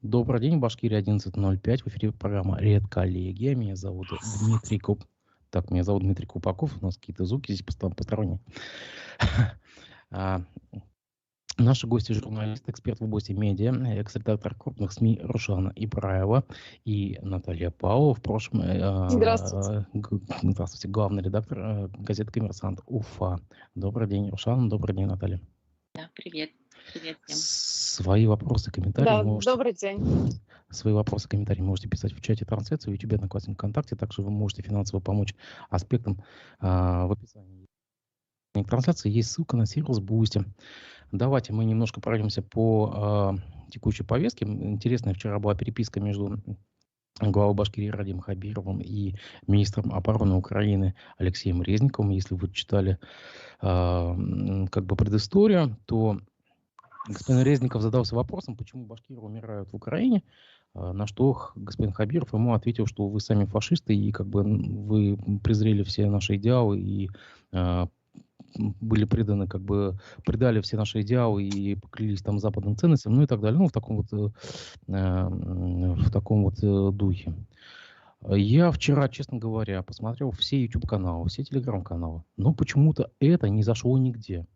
Добрый день, Башкирия 11:05. В эфире программа «Редколлегия». Меня зовут Дмитрий меня зовут Дмитрий Купаков. У нас какие-то звуки здесь посторонние. А, Наши гости — журналист, эксперт в области медиа, экс-редактор крупных СМИ Рушана Ибраева и Наталья Павлова. В прошлом Здравствуйте. здравствуйте, главный редактор газеты «Коммерсант» Уфа. Добрый день, Рушан. Добрый день, Наталья. Да, привет. Привет всем. Свои вопросы, комментарии Да, можете... добрый день. Свои вопросы, комментарии можете писать в чате трансляции, в YouTube, Одноклассниках, ВКонтакте. Также вы можете финансово помочь аспектам в описании трансляции. Есть ссылка на сервис Boosty. Давайте мы немножко пройдемся по текущей повестке. Интересная вчера была переписка между главой Башкирии Радимом Хабировым и министром обороны Украины Алексеем Резниковым. Если вы читали предысторию, то господин Резников задался вопросом, почему башкиры умирают в Украине, на что господин Хабиров ему ответил, что вы сами фашисты, и вы презрели все наши идеалы и были предали все наши идеалы и поклялись там западным ценностям, ну и так далее, в таком духе. Я вчера, честно говоря, посмотрел все YouTube-каналы, все Telegram-каналы, но почему-то это не зашло нигде.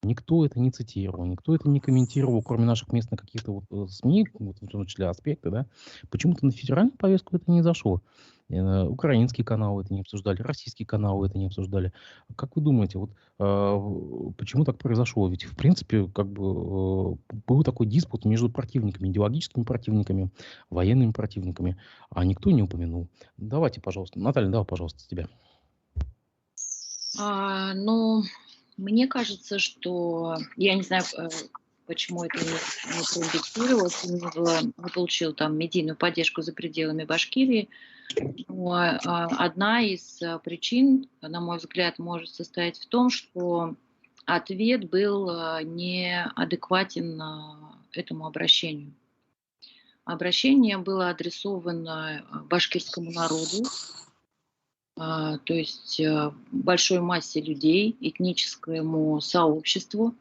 Никто это не цитировал, никто это не комментировал, кроме наших местных каких-то СМИ, в том числе «Аспекты», да. Почему-то на федеральную повестку это не зашло. Украинские каналы это не обсуждали, российские каналы это не обсуждали. Как вы думаете, почему так произошло? Ведь, в принципе, был такой диспут между противниками, идеологическими противниками, военными противниками, а никто не упомянул. Давайте, пожалуйста. Наталья, давай, пожалуйста, с тебя. Мне кажется, что я не знаю, почему это не проиндексировалось, не получил там медийную поддержку за пределами Башкирии. Но одна из причин, на мой взгляд, может состоять в том, что ответ был неадекватен этому обращению. Обращение было адресовано башкирскому народу, то есть большой массе людей, этническому сообществу.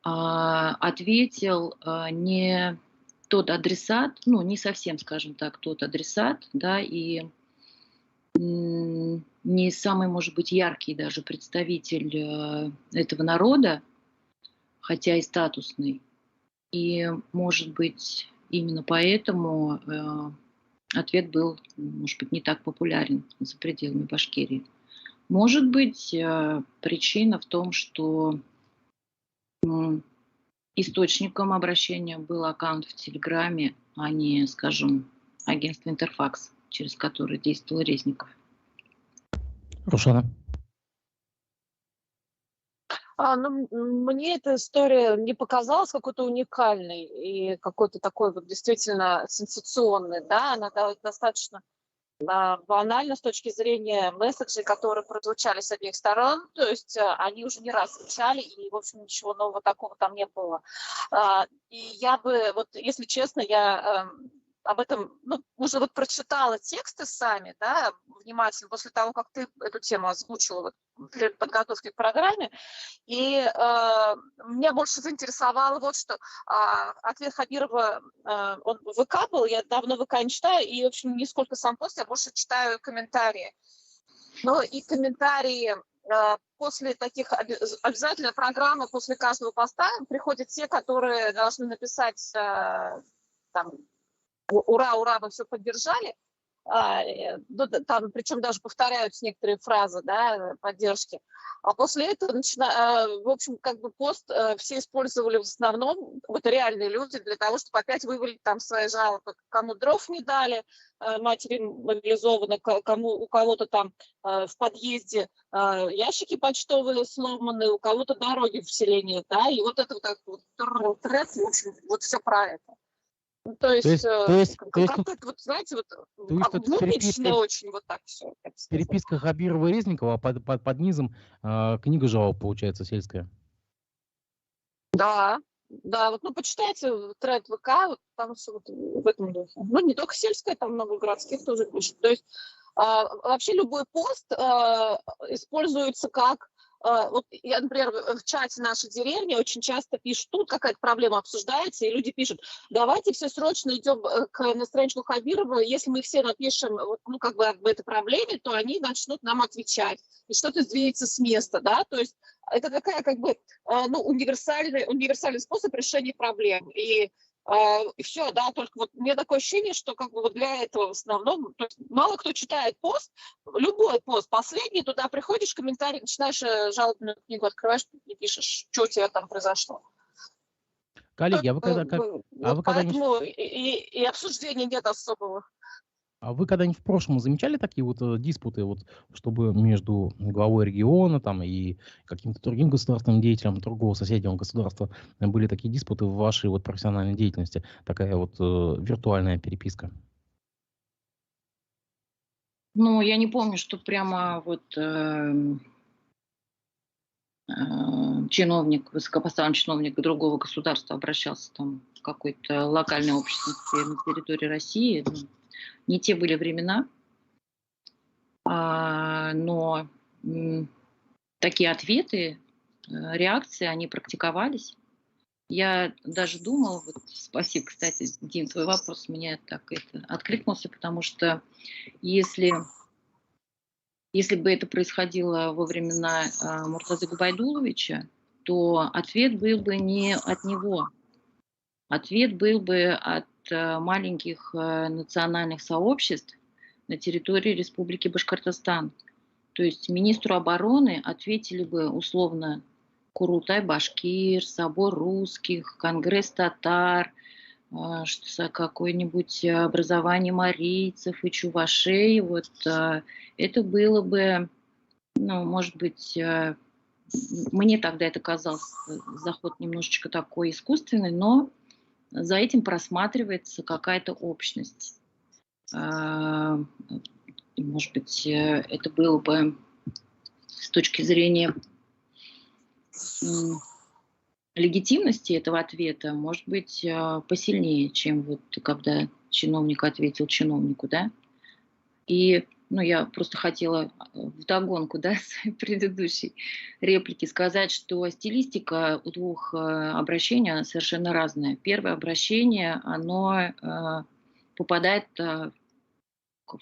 Ответил не тот адресат, не совсем, скажем так, тот адресат, да, и не самый, может быть, яркий даже представитель этого народа, хотя и статусный. И, может быть, именно поэтому ответ был, может быть, не так популярен за пределами Башкирии. Может быть, причина в том, что источником обращения был аккаунт в Телеграме, а не, скажем, агентство «Интерфакс», через которое действовал Резников. Рушана. Мне эта история не показалась какой-то уникальной и какой-то такой действительно сенсационной. Да? Она достаточно банальна с точки зрения месседжей, которые прозвучали с обеих сторон. То есть они уже не раз звучали, и, в общем, ничего нового такого там не было. И я бы, если честно, я об этом уже прочитала тексты сами, да, внимательно, после того, как ты эту тему озвучила для подготовки к программе. И меня больше заинтересовало что ответ Хабирова, он в ВК был, я давно ВК не читаю, и, в общем, не сколько сам пост, я больше читаю комментарии. Но и комментарии после таких обязательно программы, после каждого поста приходят те, которые должны написать ура, ура, вы все поддержали. Там, причем даже повторяются некоторые фразы, да, поддержки. А после этого, в общем, пост все использовали в основном, реальные люди, для того, чтобы опять вывалить там свои жалобы. Кому дров не дали, матери мобилизованы, у кого-то там в подъезде ящики почтовые сломаны, у кого-то дороги в селении, да, и тред, в общем, все про это. Глубично очень так все. Переписка Хабирова и Резникова, под низом книга жалоб, получается, сельская. Да, почитайте тред ВК, там все в этом духе. Не только сельская, там много городских тоже пишут. То есть вообще любой пост используется как вот я, например, в чате нашей деревни очень часто пишут, тут какая-то проблема обсуждается, и люди пишут, давайте все срочно идем на страничку Хабирова, если мы все напишем, ну, как бы об этой проблеме, то они начнут нам отвечать, и что-то сдвинется с места, да, то есть это такая, как бы, ну, универсальный способ решения проблем, и все, да, только вот у меня такое ощущение, что как бы вот для этого в основном, то есть мало кто читает пост, любой пост, последний, туда приходишь, комментарий, начинаешь жалобную книгу, открываешь и пишешь, что у тебя там произошло. Коллеги, а вы Вот когда-нибудь поэтому и обсуждения нет особого. в прошлом замечали такие вот диспуты, вот, чтобы между главой региона там и каким-то другим государственным деятелем другого соседнего государства были такие диспуты в вашей вот профессиональной деятельности, такая вот виртуальная переписка? Ну, я не помню, что прямо вот чиновник, высокопоставленный чиновник другого государства обращался там в какой-то локальной общности на территории России. Ну, не те были времена, но такие ответы, реакции, они практиковались. Я даже думала, вот, спасибо, кстати, Дим, твой вопрос меня так откликнулся, потому что если бы это происходило во времена Муртазы Губайдуловича, то ответ был бы не от него. Ответ был бы от маленьких национальных сообществ на территории Республики Башкортостан. То есть министру обороны ответили бы условно Курултай-Башкир, Собор русских, Конгресс татар, какое-нибудь образование марийцев и чувашей. Вот это было бы, ну, может быть, мне тогда это казалось заход немножечко такой искусственный, но за этим просматривается какая-то общность. Может быть, это было бы с точки зрения легитимности этого ответа, может быть, посильнее, чем вот когда чиновник ответил чиновнику, да. И, ну, я просто хотела вдогонку, да, своей предыдущей реплики сказать, что стилистика у двух обращений она совершенно разная. Первое обращение, оно попадает в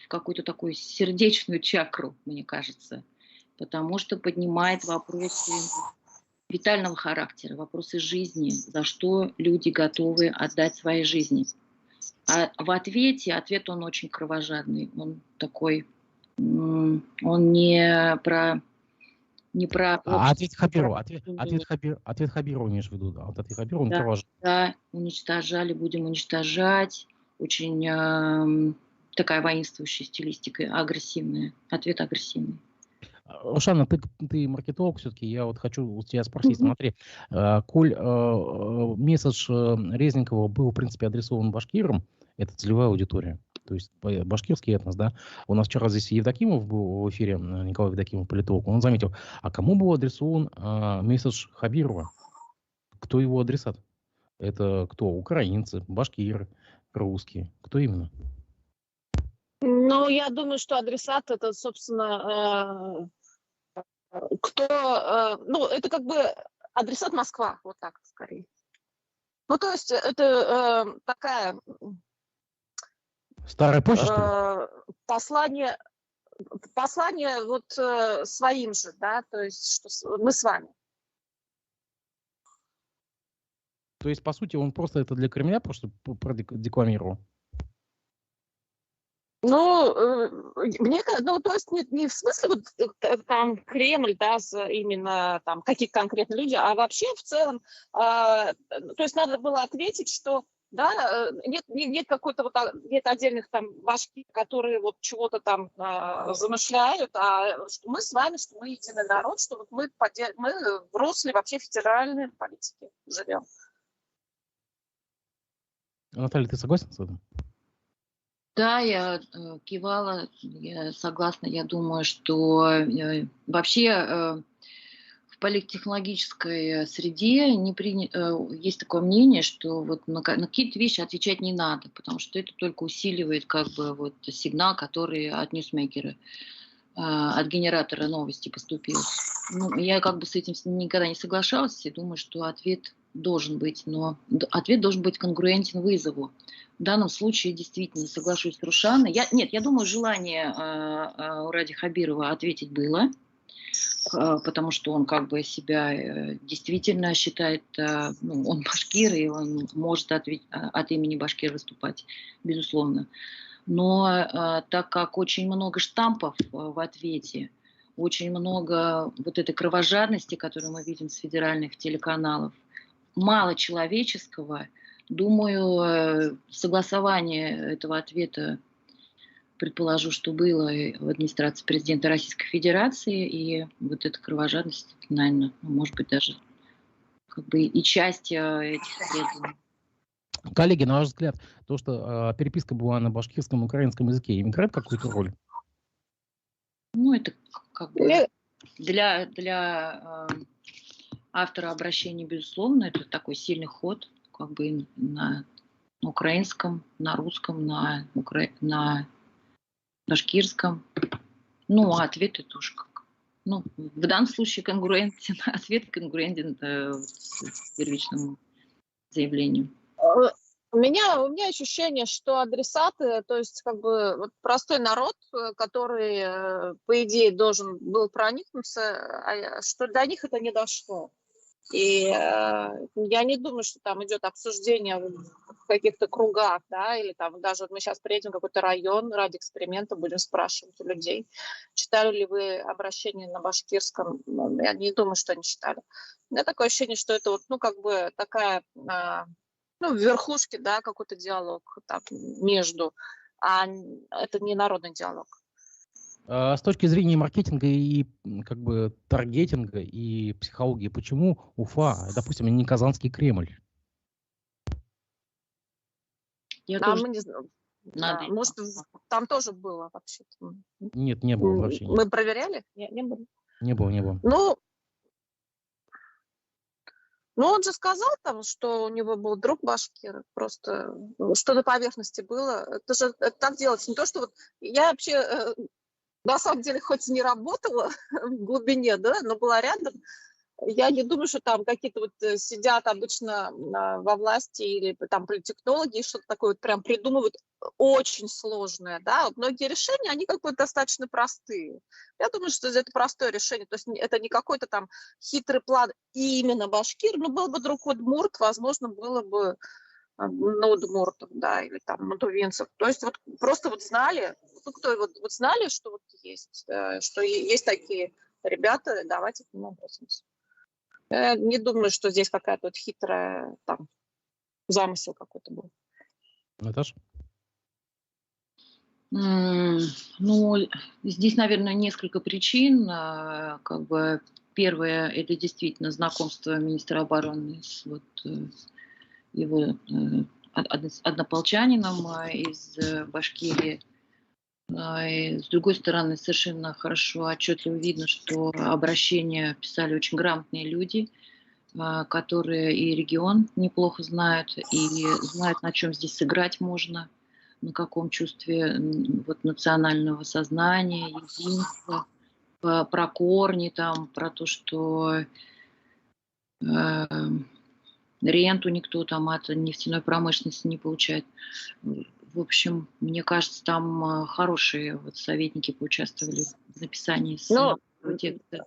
какую-то такую сердечную чакру, мне кажется, потому что поднимает вопросы витального характера, вопросы жизни, за что люди готовы отдать свои жизни. А в ответ он очень кровожадный, он такой, он не про Ответ Хабирова, ответ Хабирова имеешь в виду, да? Вот ответ Хабирова, он кровожадный. Да, уничтожали, будем уничтожать, очень такая воинствующая стилистика, агрессивная, ответ агрессивный. Рушана, ты маркетолог все-таки, я вот хочу у тебя спросить, смотри, коль месседж Резникова был, в принципе, адресован башкирам, это целевая аудитория, то есть башкирский этнос, да, у нас вчера здесь Евдокимов был в эфире, Николай Евдокимов, политолог, он заметил, а кому был адресован месседж Хабирова, кто его адресат? Это кто? Украинцы, башкиры, русские, кто именно? Ну, я думаю, что адресат это, собственно, ну, это как бы адресат Москва, вот так скорее. Ну, то есть это такая... Старая почта, что ли? Послание вот своим же, да, то есть что мы с вами. То есть, по сути, он просто это для Кремля просто продекламировал? Ну, мне кажется, ну, то есть не в смысле вот там Кремль, да, именно там какие-то конкретные люди, а вообще в целом, то есть надо было ответить, что да, нет какой-то вот нет отдельных там башки, которые вот чего-то там замышляют, а что мы с вами, что мы единый народ, что вот мы в русле вообще федеральной политики живем. Наталья, ты согласна с этим? Да, я кивала, я согласна. Я думаю, что вообще в политтехнологической среде есть такое мнение, что вот на какие-то вещи отвечать не надо, потому что это только усиливает как бы вот сигнал, который от ньюсмейкера от генератора новости поступил. Ну, я как бы с этим никогда не соглашалась и думаю, что ответ должен быть, но ответ должен быть конгруентен вызову. В данном случае действительно соглашусь с Рушаной. Я думаю, желание у Ради Хабирова ответить было, потому что он как бы себя действительно считает, ну, он башкир, и он может от имени башкир выступать, безусловно. Но так как очень много штампов в ответе, очень много вот этой кровожадности, которую мы видим с федеральных телеканалов, мало человеческого, думаю, согласование этого ответа, предположу, что было в администрации президента Российской Федерации, и вот эта кровожадность, наверное, может быть, даже как бы и часть этих исследований. Коллеги, на ваш взгляд, то, что переписка была на башкирском и украинском языке, играет какую-то роль? Ну, это как бы для автора обращения, безусловно, это такой сильный ход, как бы на украинском, на русском, на башкирском. Ну, а ответ это уж как. Ну, в данном случае конгруентен, ответ конгруентен первичному заявлению. У меня ощущение, что адресаты, то есть как бы вот простой народ, который, по идее, должен был проникнуться, что до них это не дошло. И я не думаю, что там идет обсуждение в каких-то кругах, да, или там даже вот мы сейчас приедем в какой-то район ради эксперимента, будем спрашивать у людей, читали ли вы обращение на башкирском. Я не думаю, что они читали. У меня такое ощущение, что это вот, ну, как бы такая, ну, в верхушке, да, какой-то диалог там между, а это не народный диалог. С точки зрения маркетинга и как бы таргетинга и психологии, почему Уфа, допустим, не Казанский Кремль? Мы не знаем. Да, может, там тоже было вообще-то. Нет, не было вообще. Мы проверяли? Не было. Не было. Ну, он же сказал там, что у него был друг башкир, просто что на поверхности было. Это же так делается. Не то, что вот я вообще на самом деле хоть и не работала в глубине, да, но была рядом. Я не думаю, что там какие-то вот сидят обычно во власти или там политтехнологи и что-то такое вот прям придумывают очень сложное, да. Вот многие решения, они как бы достаточно простые. Я думаю, что это простое решение, то есть это не какой-то там хитрый план именно башкир, но был бы друг Удмурт, возможно, было бы Удмуртов, да, или там мадувинцев. То есть вот просто вот знали, ну, кто вот знали, что вот есть, что есть такие ребята, давайте к ним обратимся. Я не думаю, что здесь какая-то вот хитрая там замысел какой-то был. Наташа? Ну, здесь, наверное, несколько причин. Как бы первое, это действительно знакомство министра обороны с вот его однополчанином из Башкирии. И, с другой стороны, совершенно хорошо, отчетливо видно, что обращения писали очень грамотные люди, которые и регион неплохо знают, и знают, на чем здесь сыграть можно, на каком чувстве вот, национального сознания, единства, про корни, там, про то, что ренту никто там от нефтяной промышленности не получает. В общем, мне кажется, там хорошие вот советники поучаствовали в написании текста.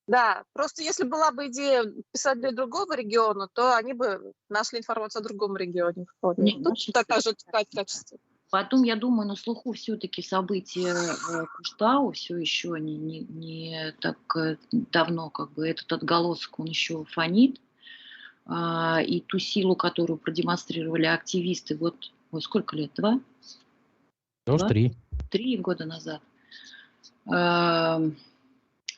Да, просто если была бы идея писать для другого региона, то они бы нашли информацию о другом регионе. Тут такая же качество. Потом, я думаю, на слуху все-таки события Куштау все еще не так давно, как бы этот отголосок, он еще фонит. И ту силу, которую продемонстрировали активисты, вот сколько лет? 2? 3. 3 года назад.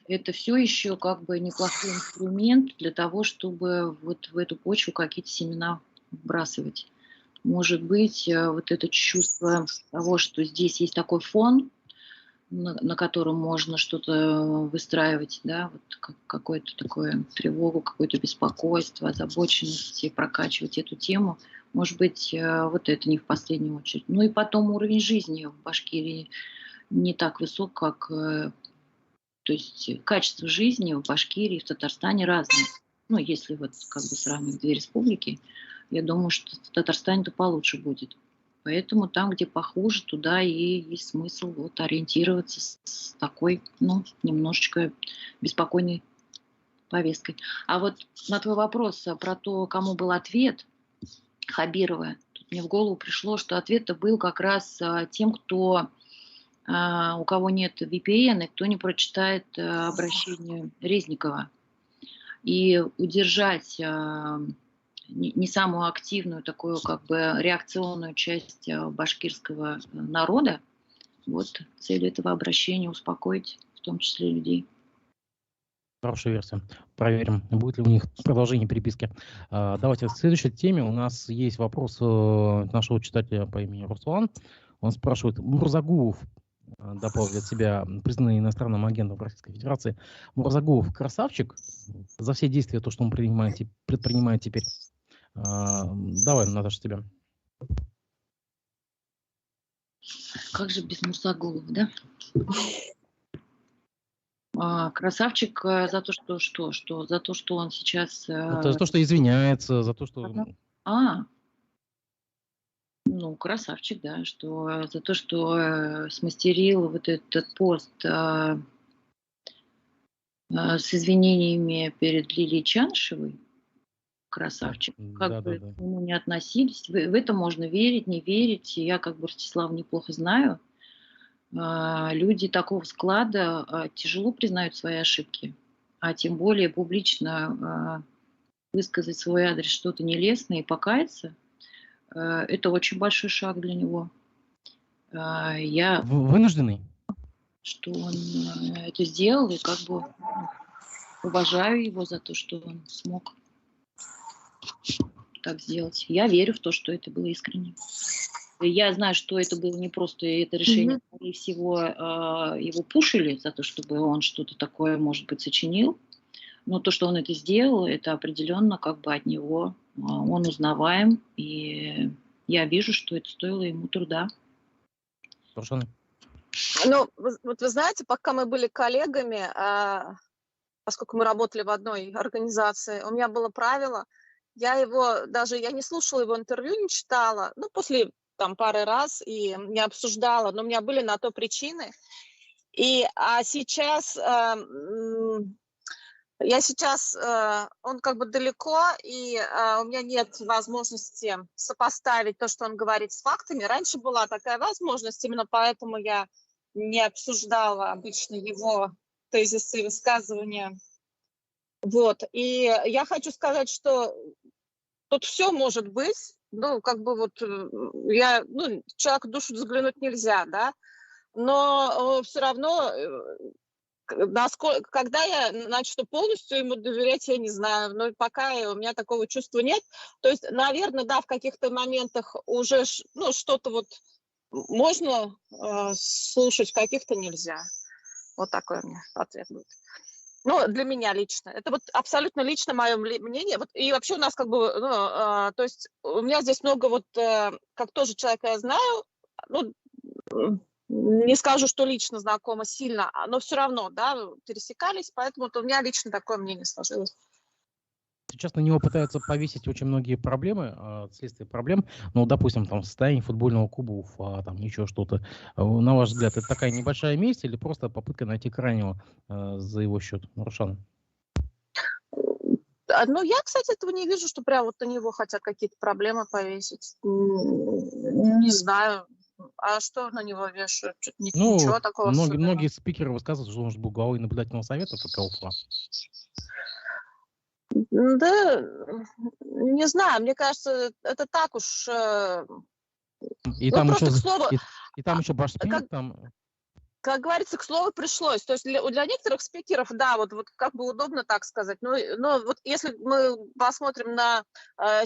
Это все еще как бы неплохой инструмент для того, чтобы вот в эту почву какие-то семена вбрасывать. Может быть, вот это чувство того, что здесь есть такой фон, на котором можно что-то выстраивать, да, вот какую-то такую тревогу, какое-то беспокойство, озабоченность, и прокачивать эту тему. Может быть, вот это не в последнюю очередь. Ну и потом уровень жизни в Башкирии не так высок, как... То есть качество жизни в Башкирии, в Татарстане разное. Ну, если вот как бы сравнивать две республики, я думаю, что в Татарстане-то получше будет. Поэтому там, где похуже, туда и есть смысл вот ориентироваться с такой, ну, немножечко беспокойной повесткой. А вот на твой вопрос про то, кому был ответ Хабирова, тут мне в голову пришло, что ответ-то был как раз тем, кто, у кого нет VPN, и кто не прочитает обращение Резникова. И удержать не самую активную такую как бы реакционную часть башкирского народа, вот цель этого обращения успокоить, в том числе людей. Хорошая версия. Проверим, будет ли у них продолжение переписки. Давайте в следующей теме. У нас есть вопрос нашего читателя по имени Руслан. Он спрашивает, Мурзагулов добавил от себя признанный иностранным агентом Российской Федерации. Мурзагулов красавчик за все действия, то, что он предпринимает теперь. Давай, Наташа, тебя. Как же без Мурзагулова, да? Красавчик за то, что за то, что он сейчас... Это за то, что извиняется, за то, что... Ну, красавчик, да, что за то, что смастерил вот этот пост с извинениями перед Лилией Чанышевой. Красавчик. Как бы к нему не относились. В это можно верить, не верить. Я как бы Ростислава неплохо знаю. Люди такого склада тяжело признают свои ошибки, а тем более публично высказать свой адрес что-то нелестное и покаяться. Это очень большой шаг для него. Я вынужденный, что он это сделал, и как бы уважаю его за то, что он смог так сделать. Я верю в то, что это было искренне. Я знаю, что это было не просто это решение, скорее всего, его пушили за то, чтобы он что-то такое, может быть, сочинил. Но то, что он это сделал, это определенно как бы от него. Он узнаваем, и я вижу, что это стоило ему труда. Совершенно. Ну, вот вы знаете, пока мы были коллегами, поскольку мы работали в одной организации, у меня было правило, я не слушала его интервью, не читала, ну, после там пары раз и не обсуждала, но у меня были на то причины. Сейчас он как бы далеко, и у меня нет возможности сопоставить то, что он говорит, с фактами. Раньше была такая возможность, именно поэтому я не обсуждала обычно его тезисы и высказывания. Вот. И я хочу сказать, что тут все может быть. Ну, как бы вот человеку в душу заглянуть нельзя, да, но все равно, когда я начну полностью ему доверять, я не знаю, но пока у меня такого чувства нет. То есть, наверное, да, в каких-то моментах уже что-то вот можно слушать, в каких-то нельзя. Вот такой у меня ответ будет. Ну, для меня лично. Это вот абсолютно лично мое мнение. Вот, и вообще у нас как бы, то есть у меня здесь много вот, как тоже человека я знаю, ну, не скажу, что лично знакома сильно, но все равно, да, пересекались, поэтому вот у меня лично такое мнение сложилось. Сейчас на него пытаются повесить очень многие проблемы, следствие проблем. Ну, допустим, там состояние футбольного клуба Уфа, там еще что-то. На ваш взгляд, это такая небольшая месть или просто попытка найти крайнего за его счет? Рушан. Ну, я, кстати, этого не вижу, что прям вот на него хотят какие-то проблемы повесить. Не знаю. А что на него вешают? Ничего такого. Многие спикеры высказывают, что он же был главой наблюдательного совета ФК Уфа. Да, не знаю, мне кажется, это так уж... И там еще Башспирт, там... как говорится, к слову пришлось. То есть для некоторых спикеров, да, вот как бы удобно так сказать. Но вот если мы посмотрим на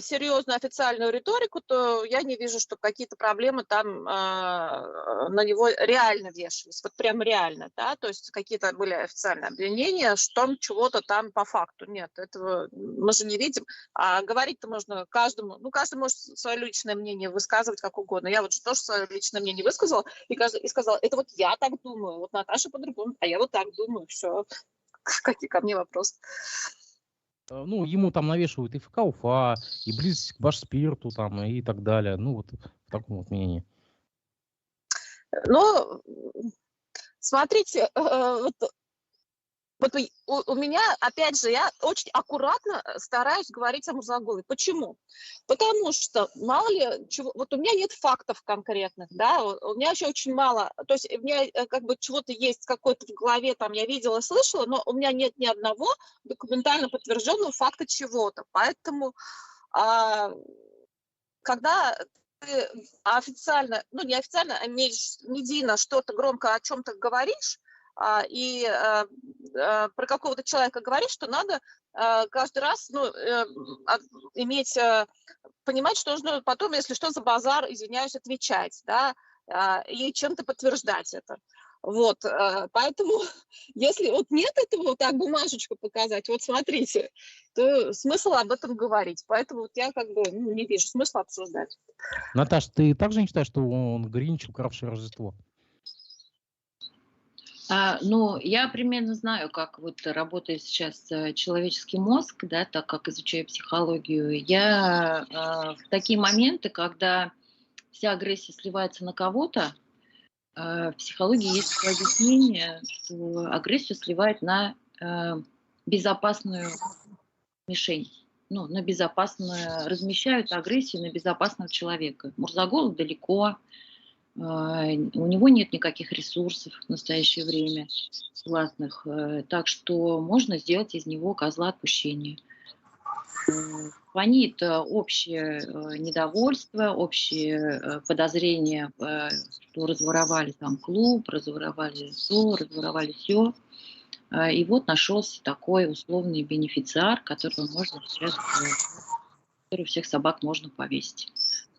серьезную официальную риторику, то я не вижу, что какие-то проблемы там на него реально вешались. Вот прям реально, да. То есть какие-то были официальные обвинения, что чего-то там по факту. Нет, этого мы же не видим. А говорить-то можно каждому. Ну, каждый может свое личное мнение высказывать как угодно. Я вот же тоже свое личное мнение высказала и сказала, это вот я так думаю, вот Наташа по-другому, а я вот так думаю, все. Какие ко мне вопросы? Ну, ему там навешивают и ФК Уфа, и близость к Башспирту там, и так далее. Ну, вот в таком вот мнении. Ну, смотрите, вот у меня, опять же, я очень аккуратно стараюсь говорить о Мурзагулове. Почему? Потому что мало ли чего, вот у меня нет фактов конкретных, да, у меня еще очень мало, то есть у меня как бы чего-то есть какое-то в голове, там я видела, слышала, но у меня нет ни одного документально подтвержденного факта чего-то. Поэтому, когда ты официально, ну не официально, а медийно что-то громко о чем-то говоришь, и про какого-то человека говоришь, что надо каждый раз иметь, понимать, что нужно потом, если что, за базар, извиняюсь, отвечать, да, и чем-то подтверждать это. Вот, поэтому, если вот нет этого, вот так бумажечку показать, вот смотрите, то смысл об этом говорить. Поэтому вот я как бы не вижу смысла обсуждать. Наташ, ты также не считаешь, что он Гринч, укравший Рождество? Ну, я примерно знаю, как вот работает сейчас человеческий мозг, да, так как изучаю психологию. Я в такие моменты, когда вся агрессия сливается на кого-то, в психологии есть такое объяснение, что агрессию сливает на безопасную мишень, ну, на безопасную, размещают агрессию на безопасного человека. Мурзагулов далеко, у него нет никаких ресурсов в настоящее время властных, так что можно сделать из него козла отпущения. Фонит общее недовольство, общее подозрение, что разворовали там клуб, разворовали то, разворовали все. И вот нашелся такой условный бенефициар, которого можно сейчас, который всех собак можно повесить.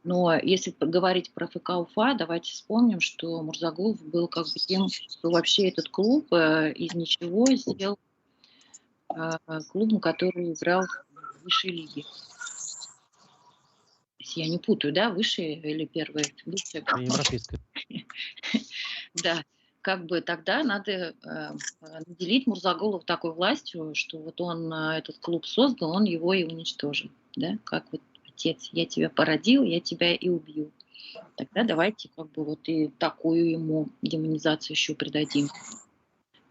Но если говорить про ФК Уфа, давайте вспомним, что Мурзагулов был как бы тем, что вообще этот клуб из ничего сделал клубом, который играл в высшей лиге. Если я не путаю, да, высшая или первая? Европейская. Да, как бы тогда надо наделить Мурзагулова такой властью, что вот он этот клуб создал, он его и уничтожит, да, как вот отец, я тебя породил, я тебя и убью. Тогда давайте как бы вот и такую ему демонизацию еще придадим.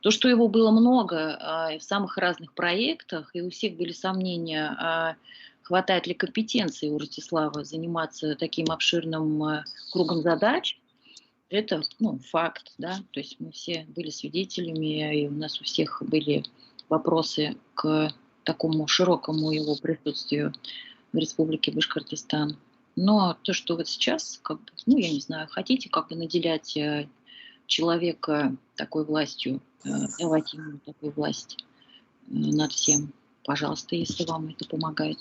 То, что его было много в самых разных проектах, и у всех были сомнения, хватает ли компетенции у Ростислава заниматься таким обширным кругом задач, это факт, да, то есть мы все были свидетелями, и у нас у всех были вопросы к такому широкому его присутствию в Республике Башкортостан. Но то, что вот сейчас, как бы, я не знаю, хотите как бы наделять человека такой властью, давать ему такую власть над всем, пожалуйста, если вам это помогает.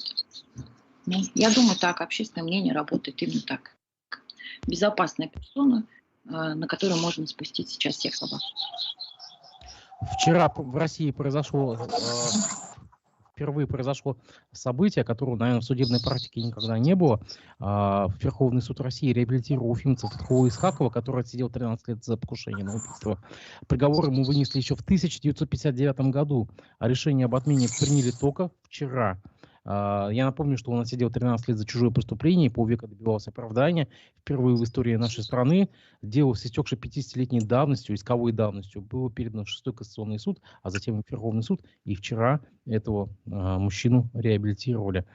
Я думаю, так, общественное мнение работает именно так. Безопасная персона, на которую можно спустить сейчас всех собак. Вчера в России впервые произошло событие, которого, наверное, в судебной практике никогда не было. Верховный суд России реабилитировал уфимца Фатхуллу Исхакова, который отсидел 13 лет за покушение на убийство. Приговор ему вынесли еще в 1959 году, а решение об отмене приняли только вчера. Я напомню, что он отсидел 13 лет за чужое преступление, полвека добивался оправдания. Впервые в истории нашей страны дело с истекшей 50-летней давностью, исковой давностью, было передано в 6-й кассационный суд, а затем и в Верховный суд. И вчера этого мужчину реабилитировали.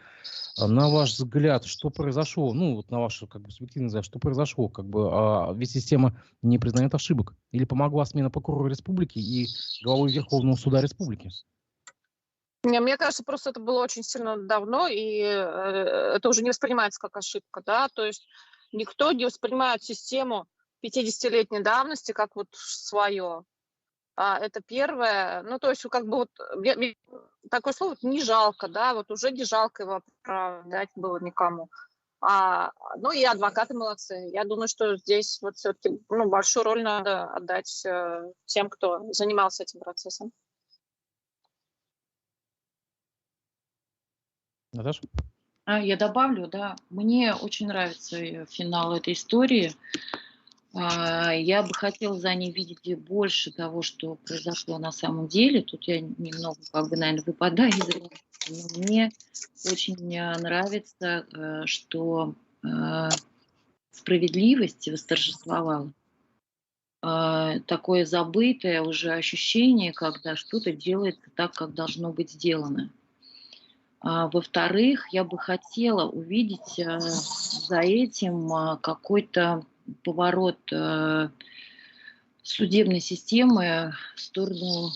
На ваш взгляд, что произошло? Вот на ваш субъективный взгляд, что произошло? Ведь система не признает ошибок. Или помогла смена прокурора республики и главы Верховного суда республики? Мне кажется, просто это было очень сильно давно, и это уже не воспринимается как ошибка, да, то есть никто не воспринимает систему 50-летней давности, как вот свое. Это первое. Ну, то есть, как бы вот такое слово вот, не жалко, да, вот уже не жалко его оправдать было никому. Ну и адвокаты молодцы. Я думаю, что здесь вот все-таки большую роль надо отдать тем, кто занимался этим процессом. Наташа? Я добавлю, да, мне очень нравится финал этой истории. Я бы хотела за ней видеть больше того, что произошло на самом деле. Тут я немного, наверное, выпадаю из рамки, но мне очень нравится, что справедливость восторжествовала. Такое забытое уже ощущение, когда что-то делается так, как должно быть сделано. Во-вторых, я бы хотела увидеть за этим какой-то поворот судебной системы в сторону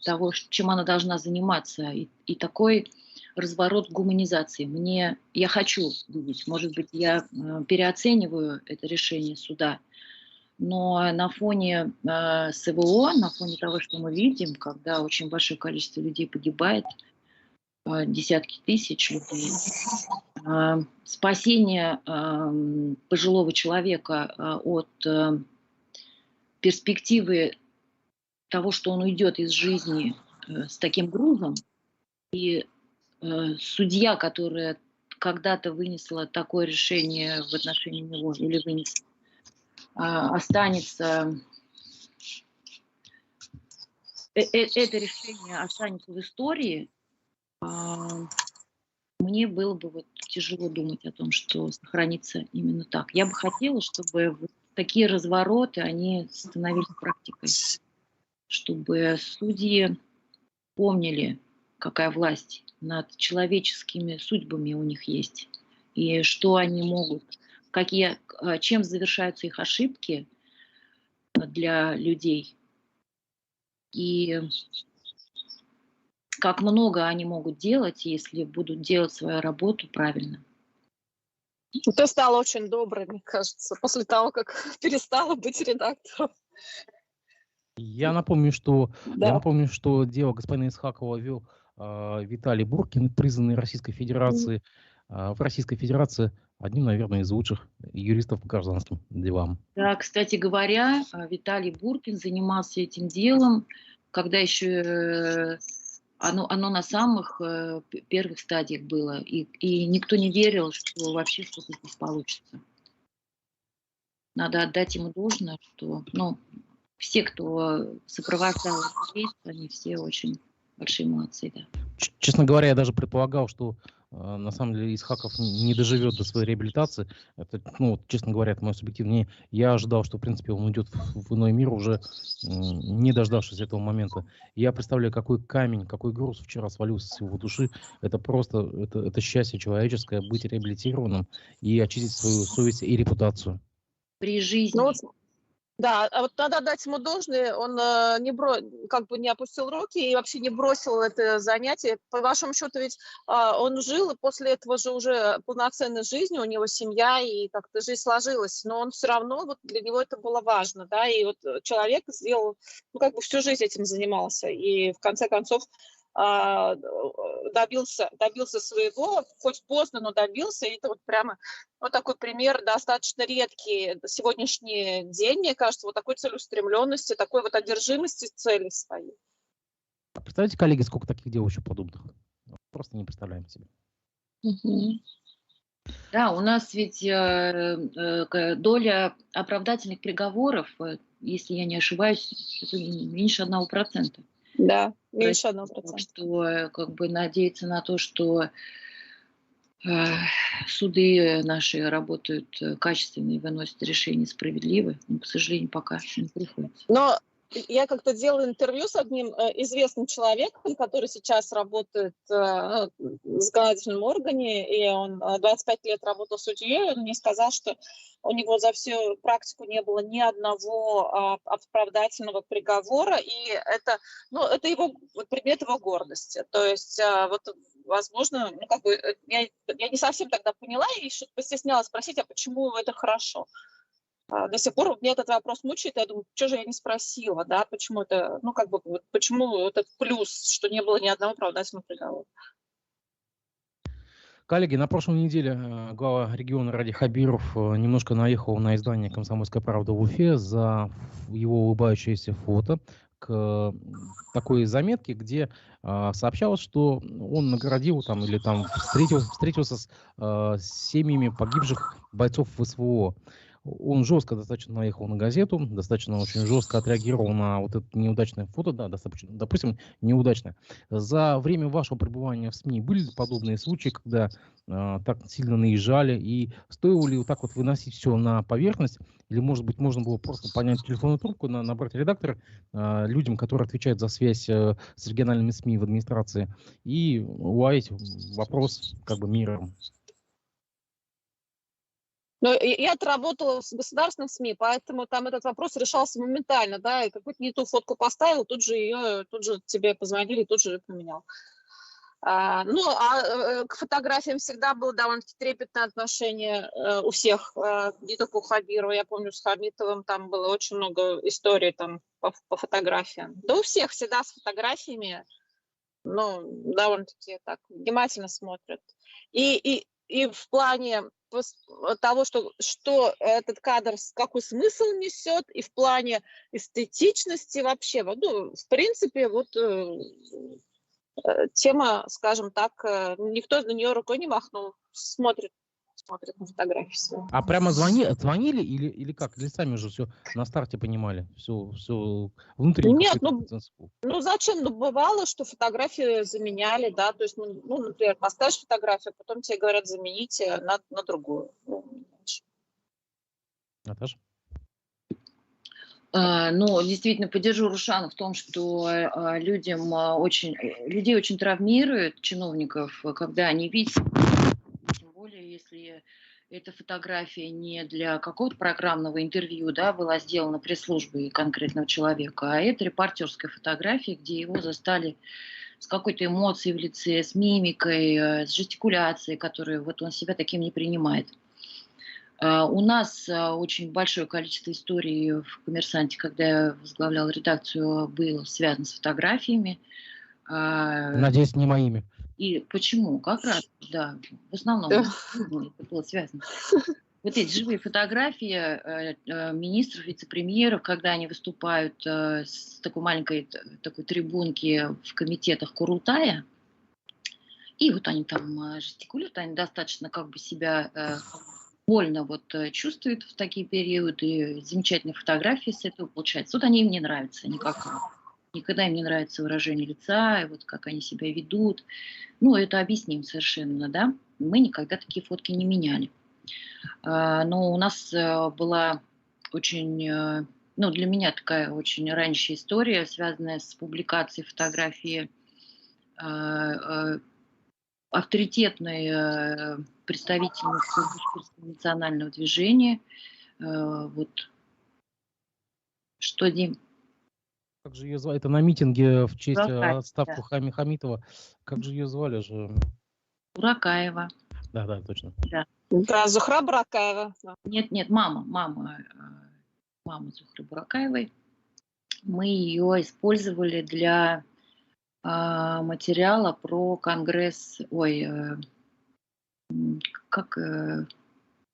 того, чем она должна заниматься, и такой разворот гуманизации. Я хочу видеть, может быть, я переоцениваю это решение суда, но на фоне СВО, на фоне того, что мы видим, когда очень большое количество людей погибает, десятки тысяч людей, спасение пожилого человека от перспективы того, что он уйдет из жизни с таким грузом, и судья, которая когда-то вынесла такое решение в отношении него, или вынесла, останется, это решение останется в истории, мне было бы тяжело думать о том, что сохранится именно так. Я бы хотела, чтобы такие развороты, они становились практикой, чтобы судьи помнили, какая власть над человеческими судьбами у них есть, и что они могут, чем завершаются их ошибки для людей, и как много они могут делать, если будут делать свою работу правильно. Ты стала очень доброй, мне кажется, после того, как перестала быть редактором. Я напомню, что Да. дело господина Исхакова вел Виталий Буркин, признанный Российской Федерации, в Российской Федерации одним, наверное, из лучших юристов по гражданским делам. Да, кстати говоря, Виталий Буркин занимался этим делом, когда еще оно на самых первых стадиях было, и никто не верил, что вообще что-то здесь получится. Надо отдать ему должное, что все, кто сопровождал этот рейс, они все очень большие молодцы. Да. Честно говоря, я даже предполагал, что на самом деле Исхаков не доживет до своей реабилитации. Это, честно говоря, это мое субъективное мнение. Я ожидал, что, в принципе, он уйдет в иной мир, уже не дождавшись этого момента. Я представляю, какой камень, какой груз вчера свалился с его души. Это просто, это счастье человеческое, быть реабилитированным и очистить свою совесть и репутацию. При жизни. Да, а вот надо дать ему должное, он не опустил руки и вообще не бросил это занятие. По вашему счету, ведь он жил, и после этого же уже полноценной жизнью, у него семья, и как-то жизнь сложилась, но он все равно, вот для него это было важно, да, и вот человек сделал, всю жизнь этим занимался, и в конце концов добился своего, хоть поздно, но добился, и это вот прямо такой пример достаточно редкий на сегодняшний день, мне кажется, вот такой целеустремленности, такой вот одержимости цели своей. Представляете, коллеги, сколько таких дел еще подобных? Просто не представляем себе. Да, у нас ведь доля оправдательных приговоров, если я не ошибаюсь, это меньше 1%. Да, меньше 1%. Так что надеяться на то, что суды наши работают качественно и выносят решения справедливо, к сожалению, пока не приходится. Но я как-то делала интервью с одним известным человеком, который сейчас работает в законодательном органе, и он 25 лет работал судьей, он мне сказал, что у него за всю практику не было ни одного оправдательного приговора, и это его предмет его гордости. То есть возможно, я не совсем тогда поняла и постеснялась спросить, а почему это хорошо? До сих пор меня этот вопрос мучает, я думаю, что же я не спросила, да, почему это, ну, как бы, вот почему этот плюс, что не было ни одного оправдательного приговора. Коллеги, на прошлой неделе глава региона Ради Хабиров немножко наехал на издание «Комсомольская правда» в Уфе за его улыбающееся фото к такой заметке, где сообщалось, что он наградил там или там встретился с семьями погибших бойцов СВО. Он жестко достаточно наехал на газету, достаточно очень жестко отреагировал на вот это неудачное фото, да, допустим, неудачное. За время вашего пребывания в СМИ были ли подобные случаи, когда так сильно наезжали, и стоило ли вот так вот выносить все на поверхность, или, может быть, можно было просто поднять телефонную трубку, набрать редактора людям, которые отвечают за связь с региональными СМИ в администрации, и уладить вопрос как бы миром. Но я отработала в государственном СМИ, поэтому там этот вопрос решался моментально, да, и какую-то не ту фотку поставил, тут же тебе позвонили, тут же поменял. К фотографиям всегда было довольно-таки трепетное отношение у всех, не только у Хабирова. Я помню, с Хамитовым там было очень много историй там по фотографиям. Да у всех всегда с фотографиями, довольно-таки так внимательно смотрят. И в плане того, что этот кадр, какой смысл несет, и в плане эстетичности вообще. В принципе, тема, скажем так, никто на нее рукой не махнул, смотрит на фотографии свои. А прямо звонили или как? Или сами уже все на старте понимали? Все внутренний Нет, какой-то потенциал. зачем? Бывало, что фотографии заменяли, да, то есть, например, поставишь фотографию, потом тебе говорят, замените на другую. Наташа? Действительно, поддержу Рушана в том, что людей очень травмирует, чиновников, когда они видят, тем более, если эта фотография не для какого-то программного интервью, да, была сделана пресс-службой конкретного человека, а это репортерская фотография, где его застали с какой-то эмоцией в лице, с мимикой, с жестикуляцией, которую он себя таким не принимает. У нас очень большое количество историй в «Коммерсанте», когда я возглавляла редакцию, было связано с фотографиями. Надеюсь, не моими. И почему? Как раз, да. В основном это было связано. Вот эти живые фотографии министров, вице-премьеров, когда они выступают с такой маленькой такой трибунки в комитетах Курултая, и они там жестикулируют, они достаточно себя больно чувствуют в такие периоды, замечательные фотографии с этого получаются. Они им не нравятся никогда им не нравится выражение лица, как они себя ведут. Это объясним совершенно, да. Мы никогда такие фотки не меняли. Но у нас была очень, для меня такая очень ранящая история, связанная с публикацией фотографии авторитетной представительницы национального движения. Что, Дим? Как же ее звали? Это на митинге в честь отставки да. Хамитова. Как же ее звали же? Буракаева. Да, точно. Да, Зухра Буракаева. Нет, мама Зухры Буракаевой. Мы ее использовали для материала про конгресс,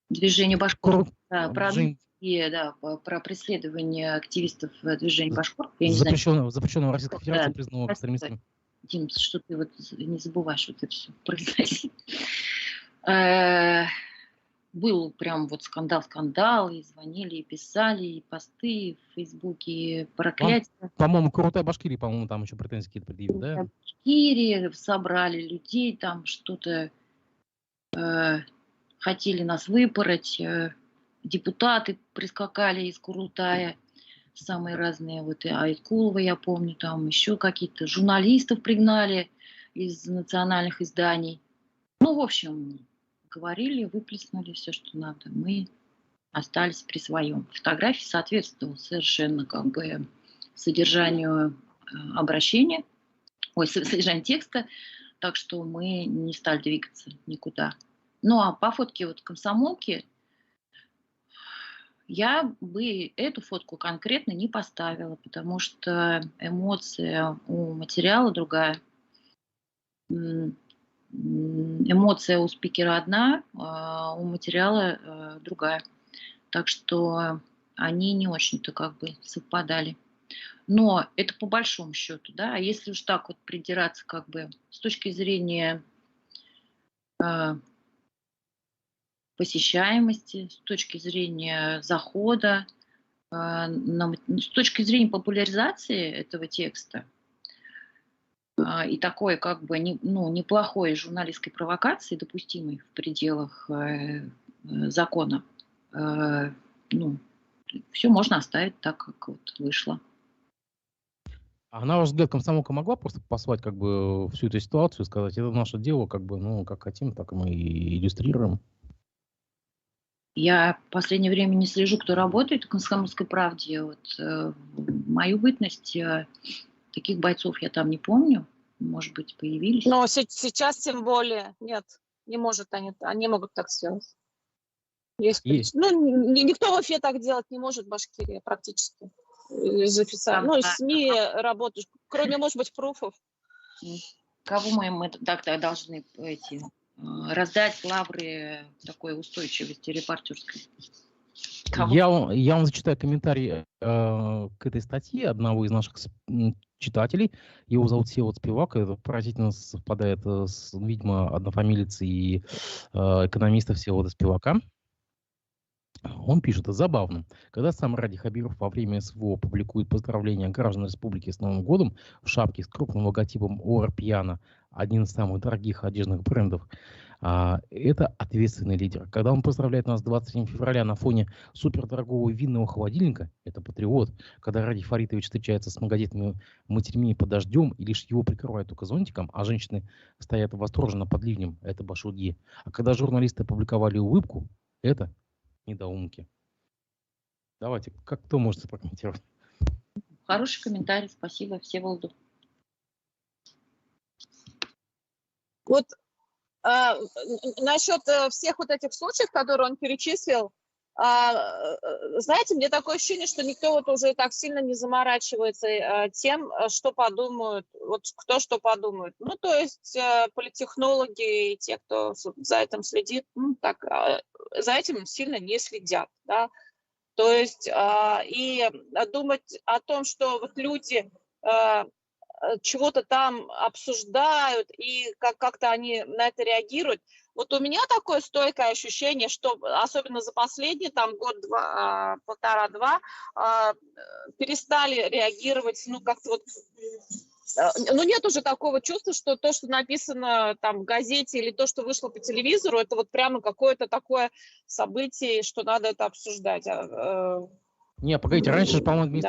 движение Башкор. Про преследование активистов движения Башкор. Запрещенного Российской Федерации признанного экстремистами. Дим, что ты не забываешь это все произносить. Был прям скандал, и звонили, и писали, и посты в Фейсбуке, и проклятия. По-моему, Крутая Башкирия, там еще претензии какие-то предъявили, да? Башкирия, собрали людей, там что-то хотели нас выпороть, депутаты прискакали из Курултая, самые разные, и Айткулова, я помню, там еще какие-то журналистов пригнали из национальных изданий. В общем, говорили, выплеснули все, что надо. Мы остались при своем. Фотография соответствовала совершенно содержанию обращения, содержанию текста, так что мы не стали двигаться никуда. А по фотке комсомолки Я бы эту фотку конкретно не поставила, потому что эмоция у материала другая. Эмоция у спикера одна, а у материала другая. Так что они не очень-то как бы совпадали. Но это по большому счету, да. А если уж так вот придираться как бы с точки зрения посещаемости, с точки зрения захода, с точки зрения популяризации этого текста и такой как бы неплохой журналистской провокации, допустимой в пределах закона, все можно оставить так, как вот вышло. А на ваш взгляд, комсомолка могла просто послать как бы всю эту ситуацию и сказать, это наше дело, как бы, как хотим, так мы и иллюстрируем? Я в последнее время не слежу, кто работает в «Комсомольской правде». Вот, мою бытность таких бойцов я там не помню. Может быть, появились. Но сейчас тем более нет, не может они могут так сделать. Никто в Уфе так делать не может в Башкирии практически. Из официальных. Из СМИ работаешь, кроме, может быть, пруфов. Кого мы тогда должны раздать лавры такой устойчивости репортерской? Я вам зачитаю комментарий к этой статье одного из наших читателей. Его зовут Всеволод Спивак. Это поразительно совпадает с, видимо, однофамилицей и экономиста Всеволода Спивака. Он пишет: забавно, когда сам Ради Хабиров во время СВО публикует поздравления граждан республики с Новым годом в шапке с крупным логотипом Ора Пьяна, один из самых дорогих одежных брендов, это ответственный лидер. Когда он поздравляет нас 23 февраля на фоне супердорогого винного холодильника, это патриот. Когда Ради Фаритович встречается с многодетными матерьми под дождем, и лишь его прикрывают только зонтиком, а женщины стоят восторженно под ливнем, это башуги. А когда журналисты опубликовали улыбку, это недоумки. Давайте, кто может прокомментировать? Хороший комментарий, спасибо Всеволоду. Вот насчет всех вот этих случаев, которые он перечислил, знаете, мне такое ощущение, что никто вот уже так сильно не заморачивается тем, что подумают, вот кто что подумает. Ну, то есть политтехнологи и те, кто за этим следит, за этим сильно не следят, да. То есть и думать о том, что вот люди чего-то там обсуждают и как-то они на это реагируют. Вот у меня такое стойкое ощущение, что особенно за последний там год, полтора-два перестали реагировать, как-то вот. Нет уже такого чувства, что то, что написано там в газете или то, что вышло по телевизору, это вот прямо какое-то такое событие, что надо это обсуждать. Не, погодите, раньше же, по-моему,